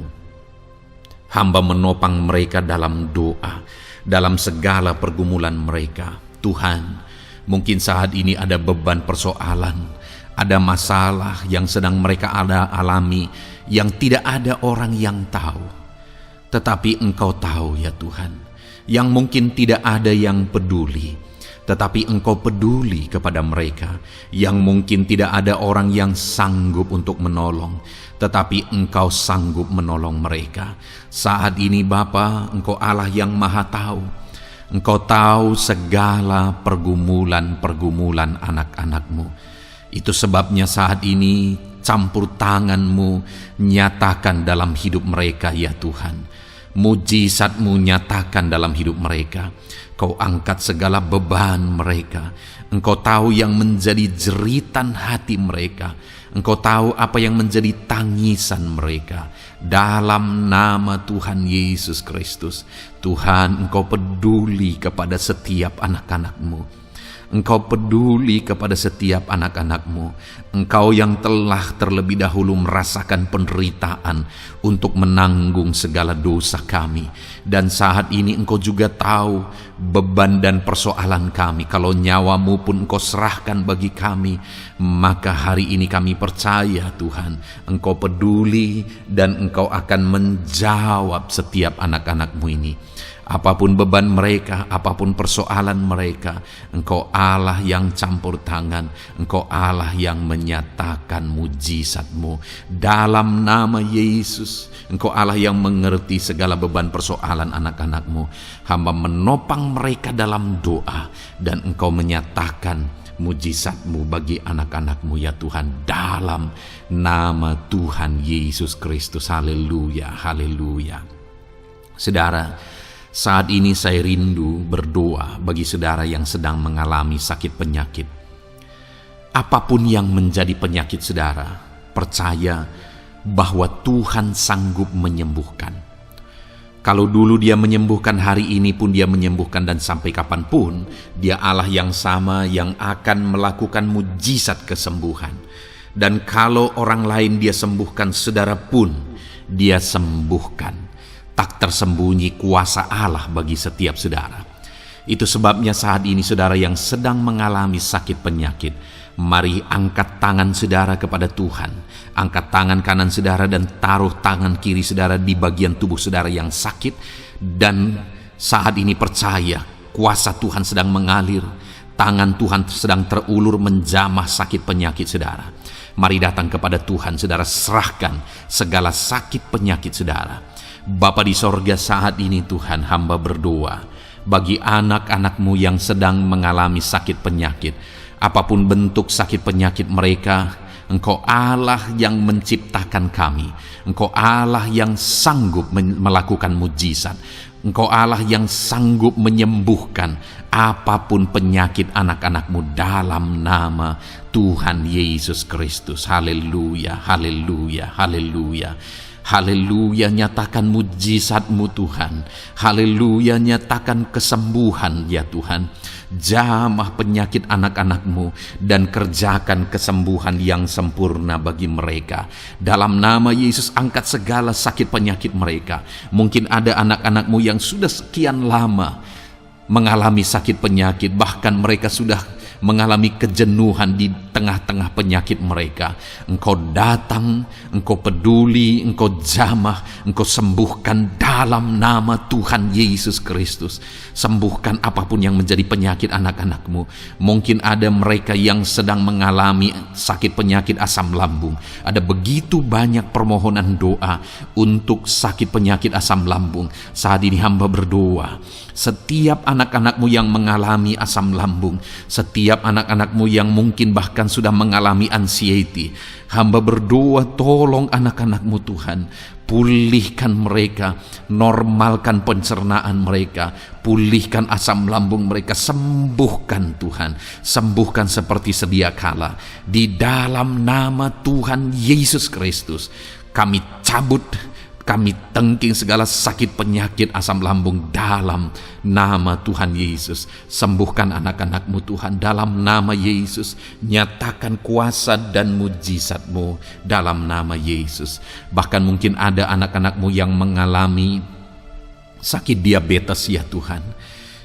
Hamba menopang mereka dalam doa, dalam segala pergumulan mereka. Tuhan, mungkin saat ini ada beban persoalan, ada masalah yang sedang mereka alami, yang tidak ada orang yang tahu. Tetapi Engkau tahu ya Tuhan, yang mungkin tidak ada yang peduli, tetapi Engkau peduli kepada mereka. Yang mungkin tidak ada orang yang sanggup untuk menolong, tetapi Engkau sanggup menolong mereka. Saat ini Bapa, Engkau Allah yang Maha Tahu. Engkau tahu segala pergumulan-pergumulan anak-anak-Mu. Itu sebabnya saat ini campur tangan-Mu nyatakan dalam hidup mereka ya Tuhan. Mujizat-Mu nyatakan dalam hidup mereka. Kau angkat segala beban mereka. Engkau tahu yang menjadi jeritan hati mereka. Engkau tahu apa yang menjadi tangisan mereka. Dalam nama Tuhan Yesus Kristus, Tuhan, Engkau peduli kepada setiap anak-anak-Mu. Engkau peduli kepada setiap anak-anak-Mu. Engkau yang telah terlebih dahulu merasakan penderitaan untuk menanggung segala dosa kami. Dan saat ini Engkau juga tahu beban dan persoalan kami. Kalau nyawa-Mu pun Engkau serahkan bagi kami, maka hari ini kami percaya Tuhan, Engkau peduli dan Engkau akan menjawab setiap anak-anak-Mu ini. Apapun beban mereka, apapun persoalan mereka, Engkau Allah yang campur tangan, Engkau Allah yang menyatakan mujizat-Mu. Dalam nama Yesus, Engkau Allah yang mengerti segala beban persoalan anak-anak-Mu. Hamba menopang mereka dalam doa, dan Engkau menyatakan mujizat-Mu bagi anak-anak-Mu ya Tuhan. Dalam nama Tuhan Yesus Kristus. Haleluya, haleluya. Saudara, saat ini saya rindu berdoa bagi saudara yang sedang mengalami sakit penyakit. Apapun yang menjadi penyakit saudara, percaya bahwa Tuhan sanggup menyembuhkan. Kalau dulu Dia menyembuhkan, hari ini pun Dia menyembuhkan, dan sampai kapanpun Dia Allah yang sama yang akan melakukan mujizat kesembuhan. Dan kalau orang lain Dia sembuhkan, saudara pun Dia sembuhkan. Tak tersembunyi kuasa Allah bagi setiap saudara. Itu sebabnya saat ini saudara yang sedang mengalami sakit penyakit, mari angkat tangan saudara kepada Tuhan. Angkat tangan kanan saudara dan taruh tangan kiri saudara di bagian tubuh saudara yang sakit. Dan saat ini percaya kuasa Tuhan sedang mengalir. Tangan Tuhan sedang terulur menjamah sakit penyakit saudara. Mari datang kepada Tuhan saudara, serahkan segala sakit penyakit saudara. Bapa di sorga, saat ini Tuhan, hamba berdoa bagi anak-anak-Mu yang sedang mengalami sakit penyakit. Apapun bentuk sakit penyakit mereka, Engkau Allah yang menciptakan kami. Engkau Allah yang sanggup melakukan mujizat. Engkau Allah yang sanggup menyembuhkan apapun penyakit anak-anak-Mu dalam nama Tuhan Yesus Kristus. Haleluya, haleluya, haleluya. Haleluya, nyatakan mujizat-Mu Tuhan. Haleluya, nyatakan kesembuhan ya Tuhan. Jamah penyakit anak-anak-Mu dan kerjakan kesembuhan yang sempurna bagi mereka. Dalam nama Yesus, angkat segala sakit penyakit mereka. Mungkin ada anak-anak-Mu yang sudah sekian lama mengalami sakit penyakit, bahkan mereka sudah mengalami kejenuhan di tengah-tengah penyakit mereka. Engkau datang, Engkau peduli, Engkau jamah, Engkau sembuhkan dalam nama Tuhan Yesus Kristus. Sembuhkan apapun yang menjadi penyakit anak-anak-Mu. Mungkin ada mereka yang sedang mengalami sakit penyakit asam lambung. Ada begitu banyak permohonan doa untuk sakit penyakit asam lambung. Saat ini hamba berdoa, setiap anak-anak-Mu yang mengalami asam lambung, setiap anak-anak-Mu yang mungkin bahkan sudah mengalami anxiety, hamba berdoa, tolong anak-anak-Mu Tuhan, pulihkan mereka, normalkan pencernaan mereka, pulihkan asam lambung mereka, sembuhkan Tuhan, sembuhkan seperti sedia kala. Di dalam nama Tuhan Yesus Kristus, kami cabut, kami tengking segala sakit penyakit asam lambung dalam nama Tuhan Yesus. Sembuhkan anak-anak-Mu Tuhan dalam nama Yesus. Nyatakan kuasa dan mujizat-Mu dalam nama Yesus. Bahkan mungkin ada anak-anak-Mu yang mengalami sakit diabetes ya Tuhan,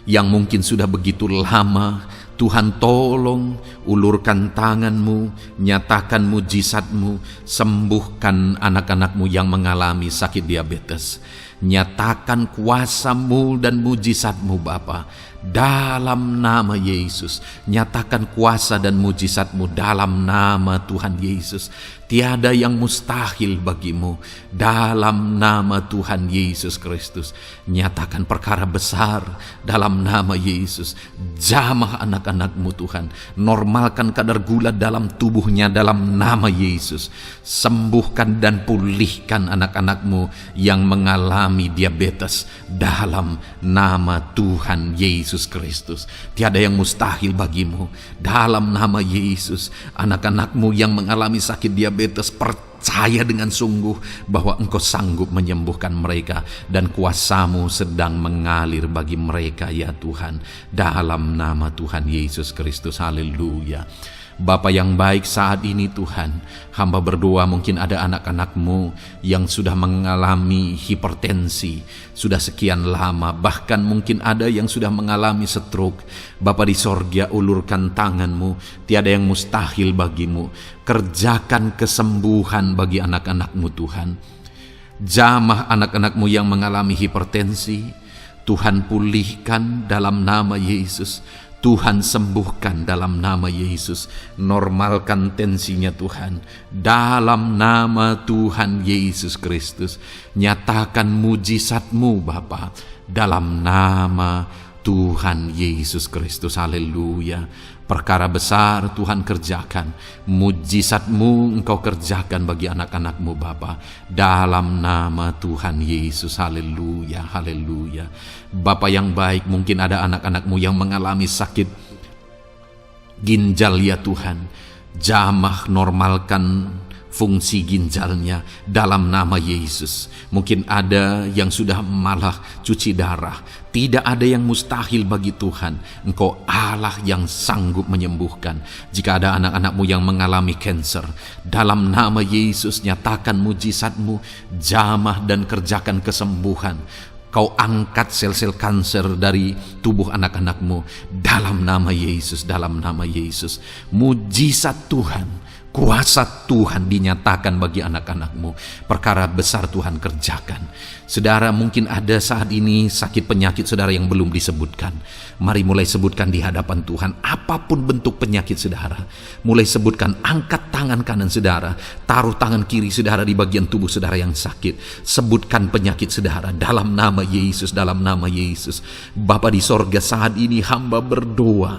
yang mungkin sudah begitu lama. Tuhan tolong, ulurkan tangan-Mu, nyatakan mujizat-Mu, sembuhkan anak-anak-Mu yang mengalami sakit diabetes. Nyatakan kuasa-Mu dan mujizat-Mu Bapa dalam nama Yesus. Nyatakan kuasa dan mujizat-Mu dalam nama Tuhan Yesus. Tiada yang mustahil bagi-Mu dalam nama Tuhan Yesus Kristus. Nyatakan perkara besar dalam nama Yesus. Jamah anak-anak-Mu Tuhan. Normalkan kadar gula dalam tubuhnya dalam nama Yesus. Sembuhkan dan pulihkan anak-anak-Mu yang mengalami diabetes dalam nama Tuhan Yesus Kristus. Tiada yang mustahil bagi-Mu dalam nama Yesus. Anak-anak-Mu yang mengalami sakit diabetes, percaya dengan sungguh bahwa Engkau sanggup menyembuhkan mereka, dan kuasa-Mu sedang mengalir bagi mereka ya Tuhan, dalam nama Tuhan Yesus Kristus. Haleluya. Bapa yang baik, saat ini Tuhan, hamba berdoa mungkin ada anak-anak-Mu yang sudah mengalami hipertensi sudah sekian lama, bahkan mungkin ada yang sudah mengalami stroke. Bapa di sorga, ulurkan tangan-Mu, tiada yang mustahil bagi-Mu. Kerjakan kesembuhan bagi anak-anak-Mu Tuhan. Jamah anak-anak-Mu yang mengalami hipertensi, Tuhan pulihkan dalam nama Yesus. Tuhan sembuhkan dalam nama Yesus. Normalkan tensinya Tuhan dalam nama Tuhan Yesus Kristus. Nyatakan mujizat-Mu Bapa dalam nama Tuhan Yesus Kristus. Haleluya. Perkara besar Tuhan kerjakan, mujizat-Mu Engkau kerjakan bagi anak-anak-Mu Bapa dalam nama Tuhan Yesus. Haleluya, haleluya. Bapa yang baik, mungkin ada anak-anak-Mu yang mengalami sakit ginjal ya Tuhan. Jamah normalkan fungsi ginjalnya dalam nama Yesus. Mungkin ada yang sudah malah cuci darah. Tidak ada yang mustahil bagi Tuhan. Engkau Allah yang sanggup menyembuhkan. Jika ada anak-anakmu yang mengalami kanker, dalam nama Yesus nyatakan mujizatmu, jamah dan kerjakan kesembuhan. Kau angkat sel-sel kanker dari tubuh anak-anakmu dalam nama Yesus, dalam nama Yesus. Mujizat Tuhan, kuasa Tuhan dinyatakan bagi anak-anakmu. Perkara besar Tuhan kerjakan. Saudara, mungkin ada saat ini sakit penyakit saudara yang belum disebutkan. Mari mulai sebutkan di hadapan Tuhan. Apapun bentuk penyakit saudara, mulai sebutkan. Angkat tangan kanan saudara, taruh tangan kiri saudara di bagian tubuh saudara yang sakit. Sebutkan penyakit saudara dalam nama Yesus, dalam nama Yesus. Bapa di sorga, saat ini hamba berdoa,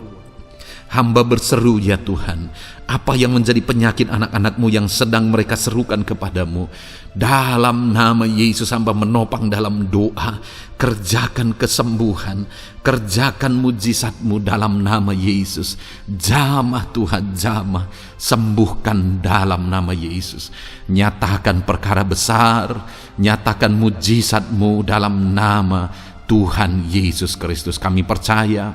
hamba berseru, ya Tuhan, apa yang menjadi penyakit anak-anakmu yang sedang mereka serukan kepadamu, dalam nama Yesus hamba menopang dalam doa. Kerjakan kesembuhan, kerjakan mujizatmu dalam nama Yesus. Jamah Tuhan, jamah, sembuhkan dalam nama Yesus. Nyatakan perkara besar, nyatakan mujizatmu dalam nama Tuhan Yesus Kristus. Kami percaya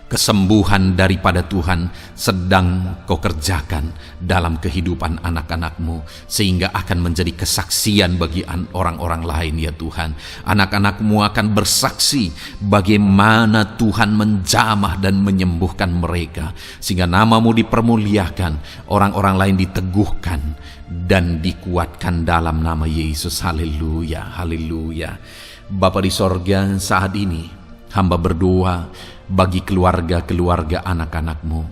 kesembuhan daripada Tuhan sedang kau kerjakan dalam kehidupan anak-anakmu, sehingga akan menjadi kesaksian bagi orang-orang lain, ya Tuhan. Anak-anakmu akan bersaksi bagaimana Tuhan menjamah dan menyembuhkan mereka, sehingga namamu dipermuliakan, orang-orang lain diteguhkan dan dikuatkan dalam nama Yesus. Haleluya, haleluya. Bapa di sorga, saat ini hamba berdoa bagi keluarga-keluarga anak-anakmu.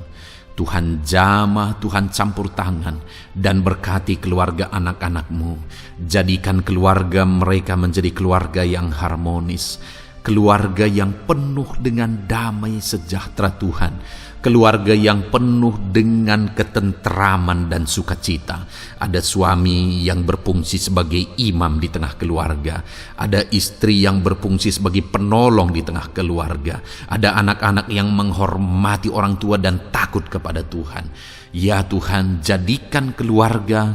Tuhan jamah, Tuhan campur tangan dan berkati keluarga anak-anakmu. Jadikan keluarga mereka menjadi keluarga yang harmonis, keluarga yang penuh dengan damai sejahtera Tuhan, keluarga yang penuh dengan ketenteraman dan sukacita. Ada suami yang berfungsi sebagai imam di tengah keluarga, ada istri yang berfungsi sebagai penolong di tengah keluarga, ada anak-anak yang menghormati orang tua dan takut kepada Tuhan. Ya Tuhan, jadikan keluarga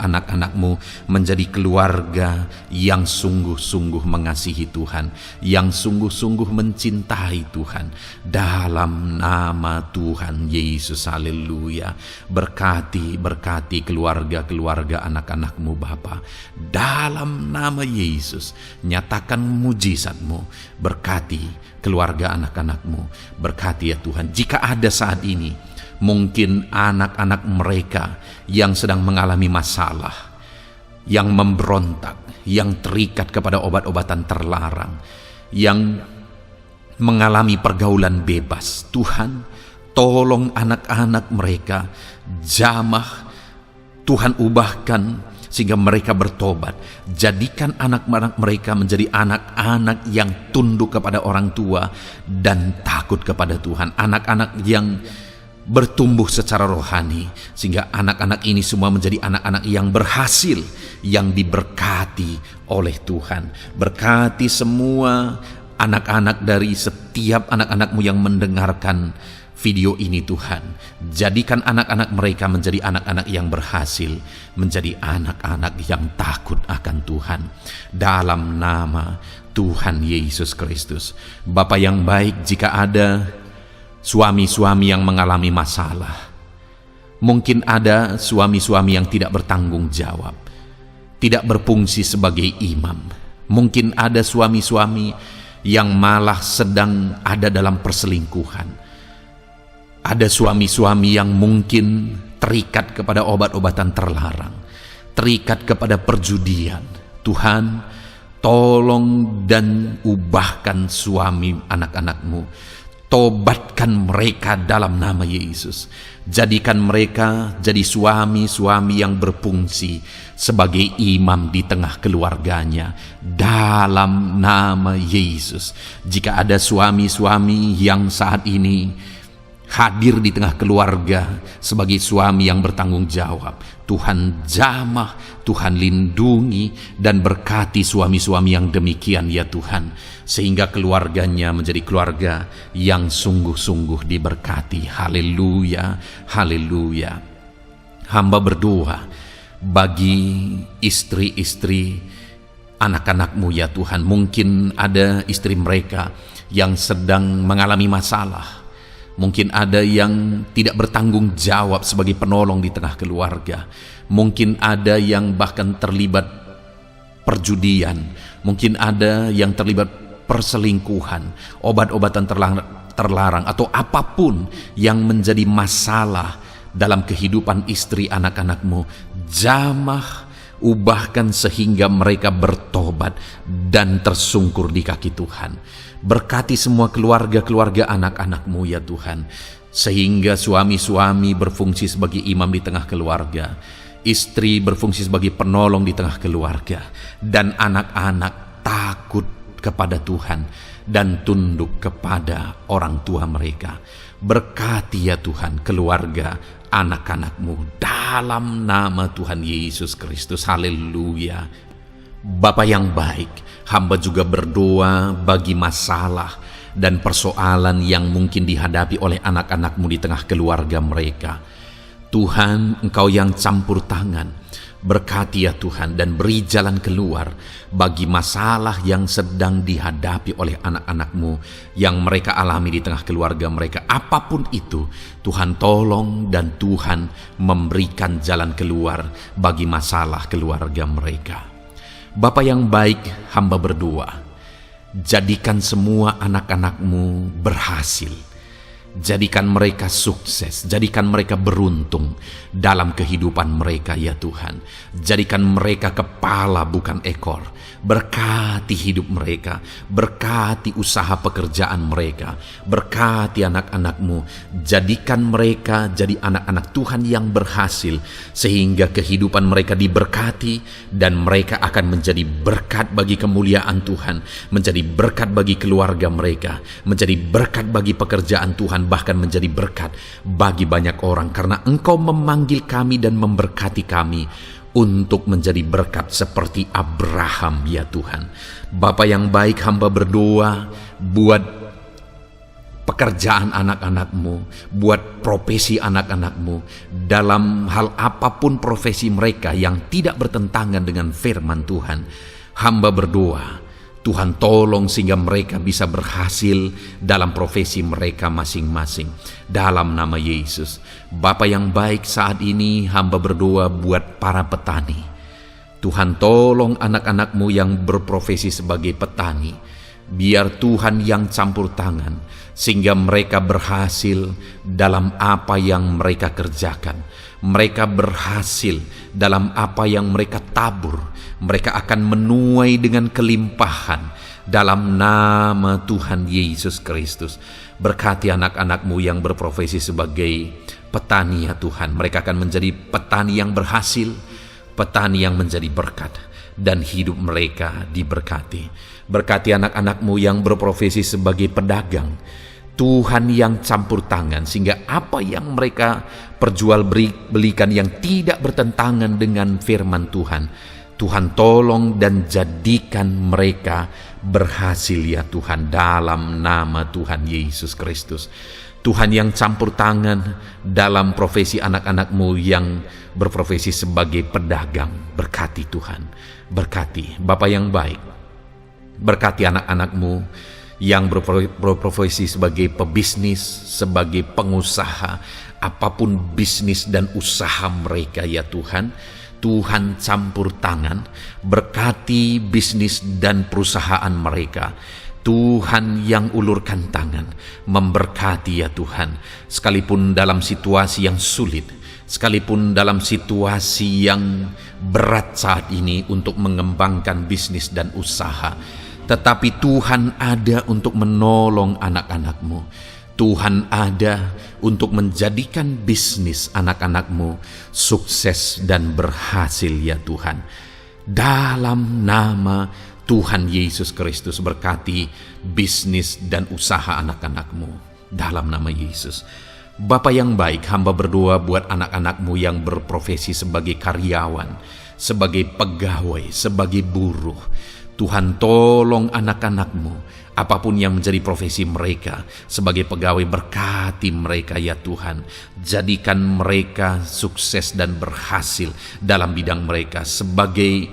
anak-anakmu menjadi keluarga yang sungguh-sungguh mengasihi Tuhan, yang sungguh-sungguh mencintai Tuhan. Dalam nama Tuhan Yesus, haleluya. Berkati keluarga anak-anakmu Bapa. Dalam nama Yesus, nyatakan mujizatmu. Berkati keluarga anak-anakmu. Berkati ya Tuhan. Jika ada saat ini mungkin anak-anak mereka yang sedang mengalami masalah, yang memberontak, yang terikat kepada obat-obatan terlarang, yang mengalami pergaulan bebas, Tuhan, tolong anak-anak mereka, jamah, Tuhan ubahkan sehingga mereka bertobat. Jadikan anak-anak mereka menjadi anak-anak yang tunduk kepada orang tua dan takut kepada Tuhan. Anak-anak yang bertumbuh secara rohani, sehingga anak-anak ini semua menjadi anak-anak yang berhasil, yang diberkati oleh Tuhan. Berkati semua anak-anak dari setiap anak-anakmu yang mendengarkan video ini Tuhan. Jadikan anak-anak mereka menjadi anak-anak yang berhasil, menjadi anak-anak yang takut akan Tuhan. Dalam nama Tuhan Yesus Kristus. Bapa yang baik, jika ada suami-suami yang mengalami masalah, mungkin ada suami-suami yang tidak bertanggung jawab, tidak berfungsi sebagai imam. Mungkin ada suami-suami yang malah sedang ada dalam perselingkuhan. Ada suami-suami yang mungkin terikat kepada obat-obatan terlarang, terikat kepada perjudian. Tuhan, tolong dan ubahkan suami anak-anakmu. Tobatkan mereka dalam nama Yesus. Jadikan mereka jadi suami-suami yang berfungsi sebagai imam di tengah keluarganya. Dalam nama Yesus. Jika ada suami-suami yang saat ini hadir di tengah keluarga sebagai suami yang bertanggung jawab. Tuhan jamah, Tuhan lindungi dan berkati suami-suami yang demikian ya Tuhan, sehingga keluarganya menjadi keluarga yang sungguh-sungguh diberkati. Haleluya, haleluya. Hamba berdoa bagi istri-istri anak-anak-Mu ya Tuhan. Mungkin ada istri mereka yang sedang mengalami masalah. Mungkin ada yang tidak bertanggung jawab sebagai penolong di tengah keluarga. Mungkin ada yang bahkan terlibat perjudian. Mungkin ada yang terlibat perselingkuhan, obat-obatan terlarang, atau apapun yang menjadi masalah dalam kehidupan istri anak-anak-Mu. Jamah, ubahkan sehingga mereka bertobat dan tersungkur di kaki Tuhan. Berkati semua keluarga-keluarga anak-anak-Mu ya Tuhan, sehingga suami-suami berfungsi sebagai imam di tengah keluarga, istri berfungsi sebagai penolong di tengah keluarga, dan anak-anak takut kepada Tuhan dan tunduk kepada orang tua mereka. Berkati ya Tuhan keluarga anak-anak-Mu dalam nama Tuhan Yesus Kristus. Haleluya. Bapa yang baik, hamba juga berdoa bagi masalah dan persoalan yang mungkin dihadapi oleh anak-anak-Mu di tengah keluarga mereka. Tuhan, Engkau yang campur tangan, berkati ya Tuhan dan beri jalan keluar bagi masalah yang sedang dihadapi oleh anak-anak-Mu yang mereka alami di tengah keluarga mereka. Apapun itu, Tuhan tolong dan Tuhan memberikan jalan keluar bagi masalah keluarga mereka. Bapa yang baik, hamba berdoa, jadikan semua anak-anak-Mu berhasil. Jadikan mereka sukses, jadikan mereka beruntung dalam kehidupan mereka ya Tuhan. Jadikan mereka kepala bukan ekor. Berkati hidup mereka, berkati usaha pekerjaan mereka, berkati anak-anak-Mu. Jadikan mereka jadi anak-anak Tuhan yang berhasil, sehingga kehidupan mereka diberkati dan mereka akan menjadi berkat bagi kemuliaan Tuhan, menjadi berkat bagi keluarga mereka, menjadi berkat bagi pekerjaan Tuhan, bahkan menjadi berkat bagi banyak orang, karena Engkau memanggil kami dan memberkati kami untuk menjadi berkat seperti Abraham ya Tuhan. Bapa yang baik, hamba berdoa buat pekerjaan anak-anak-Mu, buat profesi anak-anak-Mu, dalam hal apapun profesi mereka yang tidak bertentangan dengan firman Tuhan. Hamba berdoa Tuhan tolong sehingga mereka bisa berhasil dalam profesi mereka masing-masing, dalam nama Yesus. Bapa yang baik, saat ini hamba berdoa buat para petani. Tuhan tolong anak-anak-Mu yang berprofesi sebagai petani. Biar Tuhan yang campur tangan sehingga mereka berhasil dalam apa yang mereka kerjakan. Mereka berhasil dalam apa yang mereka tabur. Mereka akan menuai dengan kelimpahan dalam nama Tuhan Yesus Kristus. Berkati anak-anak-Mu yang berprofesi sebagai petani ya Tuhan. Mereka akan menjadi petani yang berhasil, petani yang menjadi berkat, dan hidup mereka diberkati. Berkati anak-anak-Mu yang berprofesi sebagai pedagang. Tuhan yang campur tangan sehingga apa yang mereka perjualbelikan yang tidak bertentangan dengan firman Tuhan, Tuhan tolong dan jadikan mereka berhasil ya Tuhan, dalam nama Tuhan Yesus Kristus. Tuhan yang campur tangan dalam profesi anak-anak-Mu yang berprofesi sebagai pedagang. Berkati Tuhan, berkati Bapa yang baik. Berkati anak-anak-Mu yang berprofesi sebagai pebisnis, sebagai pengusaha, apapun bisnis dan usaha mereka ya Tuhan. Tuhan campur tangan, berkati bisnis dan perusahaan mereka. Tuhan yang ulurkan tangan, memberkati ya Tuhan. Sekalipun dalam situasi yang sulit, sekalipun dalam situasi yang berat saat ini untuk mengembangkan bisnis dan usaha, tetapi Tuhan ada untuk menolong anak-anak-Mu. Tuhan ada untuk menjadikan bisnis anak-anak-Mu sukses dan berhasil ya Tuhan. Dalam nama Tuhan Yesus Kristus, berkati bisnis dan usaha anak-anak-Mu. Dalam nama Yesus. Bapa yang baik, hamba berdoa buat anak-anak-Mu yang berprofesi sebagai karyawan, sebagai pegawai, sebagai buruh. Tuhan, tolong anak-anak-Mu, apapun yang menjadi profesi mereka, sebagai pegawai berkati mereka ya Tuhan. Jadikan mereka sukses dan berhasil dalam bidang mereka. Sebagai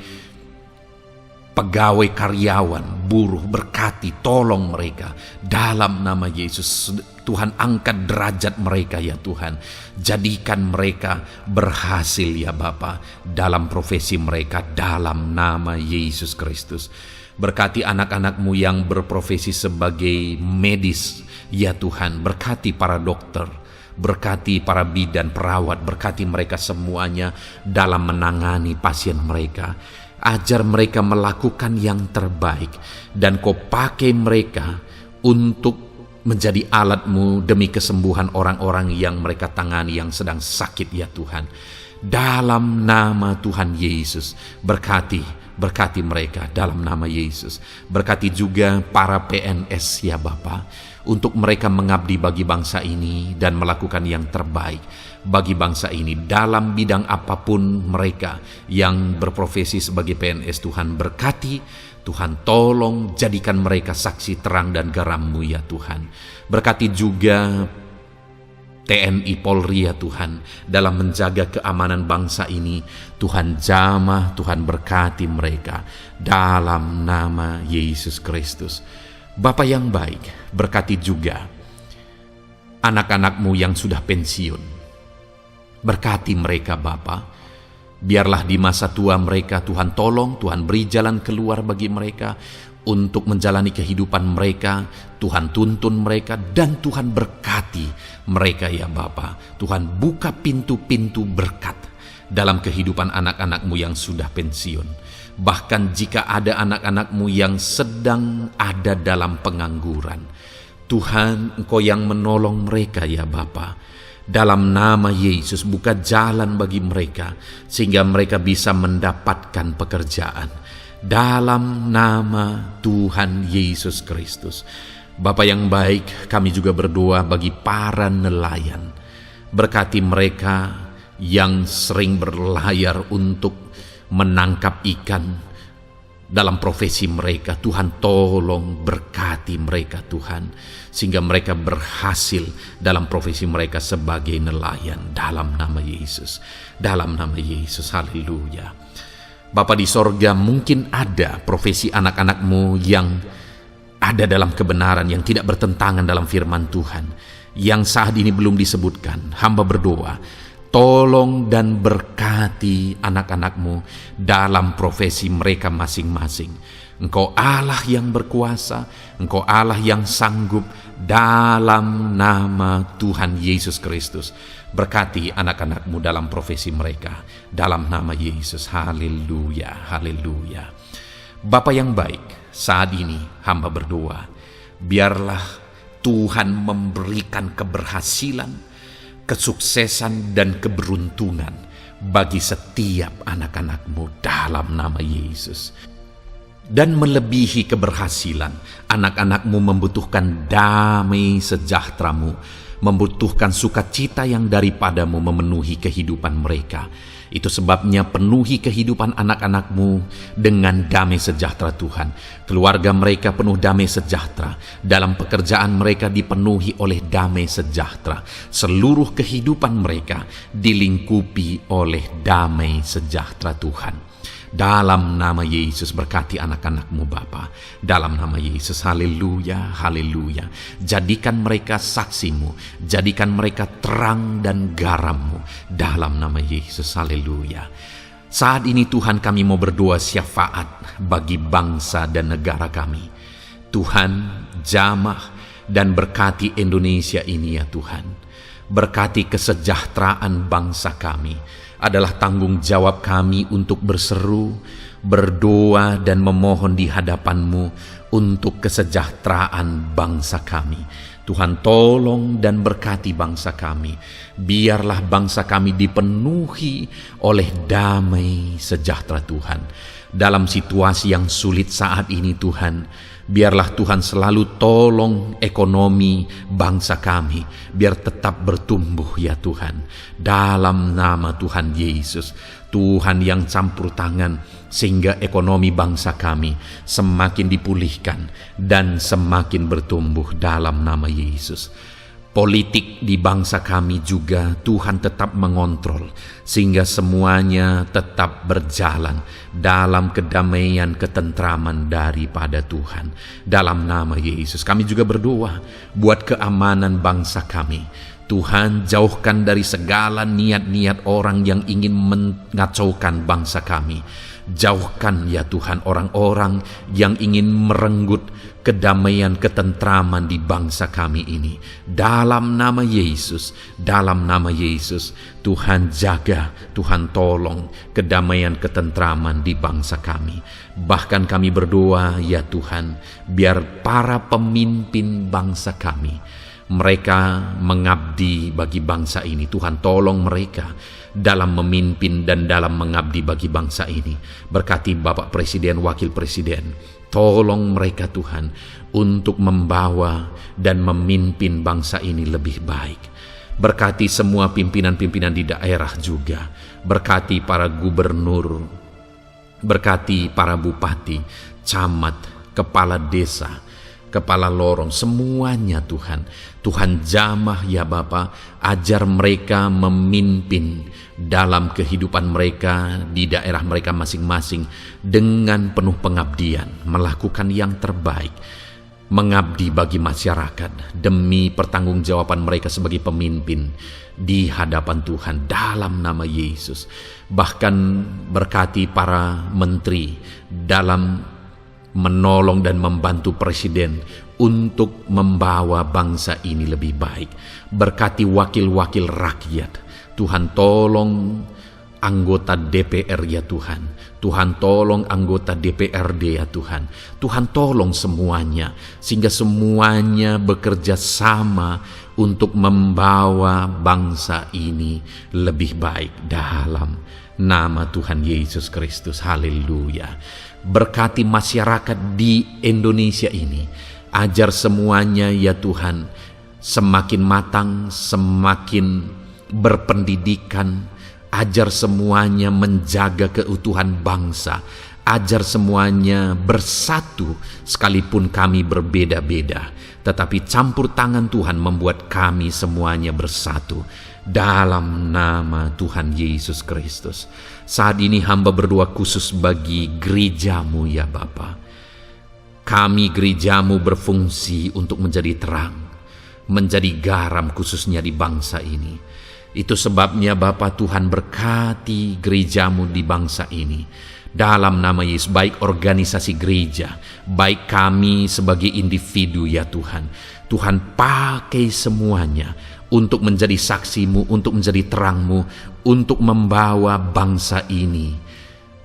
pegawai karyawan, buruh, berkati, tolong mereka. Dalam nama Yesus, Tuhan angkat derajat mereka ya Tuhan. Jadikan mereka berhasil ya Bapa dalam profesi mereka dalam nama Yesus Kristus. Berkati anak-anak-Mu yang berprofesi sebagai medis ya Tuhan. Berkati para dokter, berkati para bidan, perawat, berkati mereka semuanya dalam menangani pasien mereka. Ajar mereka melakukan yang terbaik dan Kau pakai mereka untuk menjadi alat-Mu demi kesembuhan orang-orang yang mereka tangani yang sedang sakit ya Tuhan. Dalam nama Tuhan Yesus, berkati mereka dalam nama Yesus. Berkati juga para PNS ya Bapa, untuk mereka mengabdi bagi bangsa ini dan melakukan yang terbaik bagi bangsa ini dalam bidang apapun mereka yang berprofesi sebagai PNS. Tuhan berkati, Tuhan tolong jadikan mereka saksi terang dan garam-Mu ya Tuhan. Berkati juga TNI Polri ya Tuhan dalam menjaga keamanan bangsa ini. Tuhan jamah, Tuhan berkati mereka dalam nama Yesus Kristus. Bapa yang baik, berkati juga anak-anak-Mu yang sudah pensiun. Berkati mereka Bapa. Biarlah di masa tua mereka Tuhan tolong, Tuhan beri jalan keluar bagi mereka untuk menjalani kehidupan mereka. Tuhan tuntun mereka dan Tuhan berkati mereka ya Bapa. Tuhan buka pintu-pintu berkat dalam kehidupan anak-anak-Mu yang sudah pensiun. Bahkan jika ada anak-anak-Mu yang sedang ada dalam pengangguran, Tuhan Engkau yang menolong mereka ya Bapa. Dalam nama Yesus, buka jalan bagi mereka sehingga mereka bisa mendapatkan pekerjaan. Dalam nama Tuhan Yesus Kristus. Bapa yang baik, kami juga berdoa bagi para nelayan. Berkati mereka yang sering berlayar untuk menangkap ikan dalam profesi mereka. Tuhan tolong berkati mereka Tuhan, sehingga mereka berhasil dalam profesi mereka sebagai nelayan dalam nama Yesus. Dalam nama Yesus, haleluya. Bapa di sorga, mungkin ada profesi anak-anak-Mu yang ada dalam kebenaran, yang tidak bertentangan dalam firman Tuhan, yang saat ini belum disebutkan. Hamba berdoa, tolong dan berkati anak-anak-Mu dalam profesi mereka masing-masing. Engkau Allah yang berkuasa, Engkau Allah yang sanggup, dalam nama Tuhan Yesus Kristus. Berkati anak-anak-Mu dalam profesi mereka, dalam nama Yesus. Haleluya, haleluya. Bapa yang baik, saat ini hamba berdoa, biarlah Tuhan memberikan keberhasilan, kesuksesan dan keberuntungan bagi setiap anak-anak-Mu dalam nama Yesus. Dan melebihi keberhasilan, anak-anak-Mu membutuhkan damai sejahtera-Mu, membutuhkan sukacita yang daripada-Mu memenuhi kehidupan mereka. Itu sebabnya penuhi kehidupan anak-anak-Mu dengan damai sejahtera Tuhan. Keluarga mereka penuh damai sejahtera. Dalam pekerjaan mereka dipenuhi oleh damai sejahtera. Seluruh kehidupan mereka dilingkupi oleh damai sejahtera Tuhan. Dalam nama Yesus, berkati anak-anak-Mu Bapa. Dalam nama Yesus, haleluya, haleluya. Jadikan mereka saksi-Mu, jadikan mereka terang dan garam-Mu. Dalam nama Yesus, haleluya. Saat ini Tuhan, kami mau berdoa syafaat bagi bangsa dan negara kami. Tuhan, jamah dan berkati Indonesia ini ya Tuhan. Berkati kesejahteraan bangsa kami. Adalah tanggung jawab kami untuk berseru, berdoa dan memohon di hadapan-Mu untuk kesejahteraan bangsa kami. Tuhan tolong dan berkati bangsa kami. Biarlah bangsa kami dipenuhi oleh damai sejahtera Tuhan. Dalam situasi yang sulit saat ini Tuhan, Biarlah Tuhan selalu tolong ekonomi bangsa kami, biar tetap bertumbuh ya Tuhan. Dalam nama Tuhan Yesus, Tuhan yang campur tangan, sehingga ekonomi bangsa kami semakin dipulihkan dan semakin bertumbuh dalam nama Yesus. Politik di bangsa kami juga Tuhan tetap mengontrol, sehingga semuanya tetap berjalan dalam kedamaian, ketentraman daripada Tuhan. Dalam nama Yesus kami juga berdoa buat keamanan bangsa kami. Tuhan, jauhkan dari segala niat-niat orang yang ingin mengacaukan bangsa kami. Jauhkan ya Tuhan orang-orang yang ingin merenggut kedamaian, ketentraman di bangsa kami ini. Dalam nama Yesus, dalam nama Yesus, Tuhan jaga, Tuhan tolong kedamaian, ketentraman di bangsa kami. Bahkan kami berdoa ya Tuhan, biar para pemimpin bangsa kami, mereka mengabdi bagi bangsa ini. Tuhan tolong mereka dalam memimpin dan dalam mengabdi bagi bangsa ini. Berkati Bapak Presiden, Wakil Presiden, tolong mereka Tuhan untuk membawa dan memimpin bangsa ini lebih baik. Berkati semua pimpinan-pimpinan di daerah juga. Berkati para gubernur, berkati para bupati, camat, kepala desa, kepala lorong, semuanya Tuhan. Tuhan jamah ya Bapa, ajar mereka memimpin dalam kehidupan mereka di daerah mereka masing-masing dengan penuh pengabdian, melakukan yang terbaik, mengabdi bagi masyarakat demi pertanggungjawaban mereka sebagai pemimpin di hadapan Tuhan dalam nama Yesus. Bahkan berkati para menteri dalam menolong dan membantu presiden untuk membawa bangsa ini lebih baik. Berkati wakil-wakil rakyat. Tuhan tolong anggota DPR ya Tuhan. Tuhan tolong anggota DPRD ya Tuhan. Tuhan tolong semuanya, sehingga semuanya bekerja sama untuk membawa bangsa ini lebih baik dalam nama Tuhan Yesus Kristus. Haleluya. Berkati masyarakat di Indonesia ini. Ajar semuanya ya Tuhan semakin matang, semakin berpendidikan. Ajar semuanya menjaga keutuhan bangsa. Ajar semuanya bersatu sekalipun kami berbeda-beda. Tetapi campur tangan Tuhan membuat kami semuanya bersatu. Dalam nama Tuhan Yesus Kristus. Saat ini hamba berdoa khusus bagi gerejamu ya Bapa. Kami gerejamu berfungsi untuk menjadi terang, menjadi garam khususnya di bangsa ini. Itu sebabnya Bapa Tuhan berkati gerejamu di bangsa ini. Dalam nama Yesus, baik organisasi gereja, baik kami sebagai individu ya Tuhan. Tuhan pakai semuanya untuk menjadi saksimu, untuk menjadi terangmu, untuk membawa bangsa ini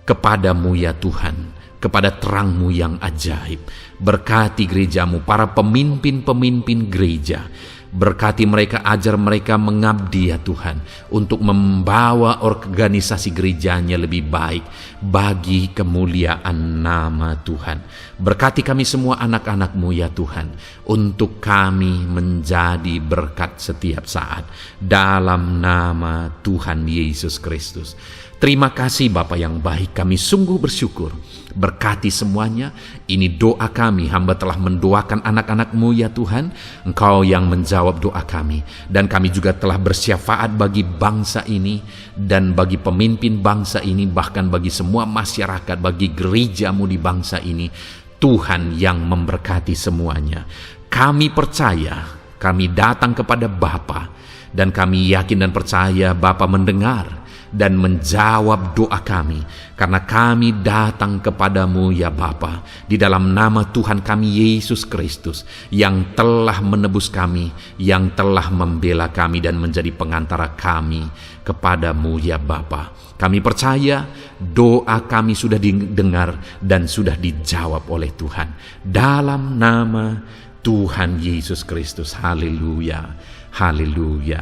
kepadamu ya Tuhan, kepada terangmu yang ajaib. Berkati gerejamu, para pemimpin-pemimpin gereja. Berkati mereka, ajar mereka mengabdi ya Tuhan, untuk membawa organisasi gerejanya lebih baik bagi kemuliaan nama Tuhan. Berkati kami semua anak-anak-Mu ya Tuhan, untuk kami menjadi berkat setiap saat dalam nama Tuhan Yesus Kristus. Terima kasih Bapa yang baik, kami sungguh bersyukur. Berkati semuanya, ini doa kami, hamba telah mendoakan anak-anak-Mu ya Tuhan, Engkau yang menjawab doa kami. Dan kami juga telah bersyafaat bagi bangsa ini, dan bagi pemimpin bangsa ini, bahkan bagi semua masyarakat, bagi gereja-Mu di bangsa ini. Tuhan yang memberkati semuanya. Kami percaya, kami datang kepada Bapa, dan kami yakin dan percaya Bapa mendengar dan menjawab doa kami, karena kami datang kepadamu ya Bapa, di dalam nama Tuhan kami Yesus Kristus, yang telah menebus kami, yang telah membela kami dan menjadi pengantara kami kepadamu ya Bapa. Kami percaya doa kami sudah didengar dan sudah dijawab oleh Tuhan, dalam nama Tuhan Yesus Kristus. Haleluya, haleluya,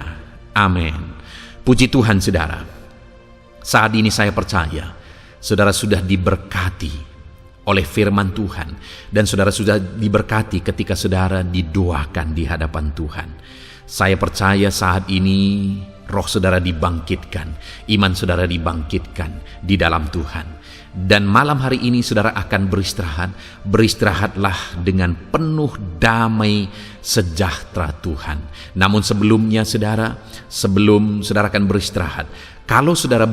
amin. Puji Tuhan saudara. Saat ini saya percaya saudara sudah diberkati oleh firman Tuhan. Dan saudara sudah diberkati ketika saudara didoakan di hadapan Tuhan. Saya percaya saat ini roh saudara dibangkitkan, iman saudara dibangkitkan di dalam Tuhan. Dan malam hari ini saudara akan beristirahat. Beristirahatlah dengan penuh damai sejahtera Tuhan. Namun sebelumnya saudara, sebelum saudara akan beristirahat, kalau saudara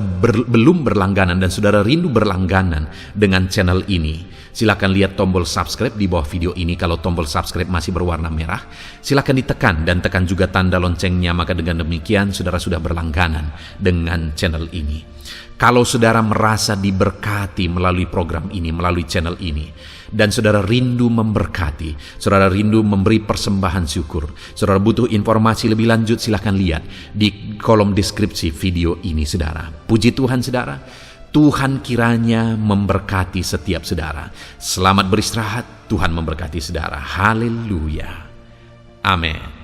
belum berlangganan dan saudara rindu berlangganan dengan channel ini, silakan lihat tombol subscribe di bawah video ini. Kalau tombol subscribe masih berwarna merah, silakan ditekan dan tekan juga tanda loncengnya. Maka dengan demikian saudara sudah berlangganan dengan channel ini. Kalau saudara merasa diberkati melalui program ini, melalui channel ini, dan saudara rindu memberkati, saudara rindu memberi persembahan syukur, saudara butuh informasi lebih lanjut, silakan lihat di kolom deskripsi video ini saudara. Puji Tuhan saudara, Tuhan kiranya memberkati setiap saudara. Selamat beristirahat, Tuhan memberkati saudara. Haleluya. Amin.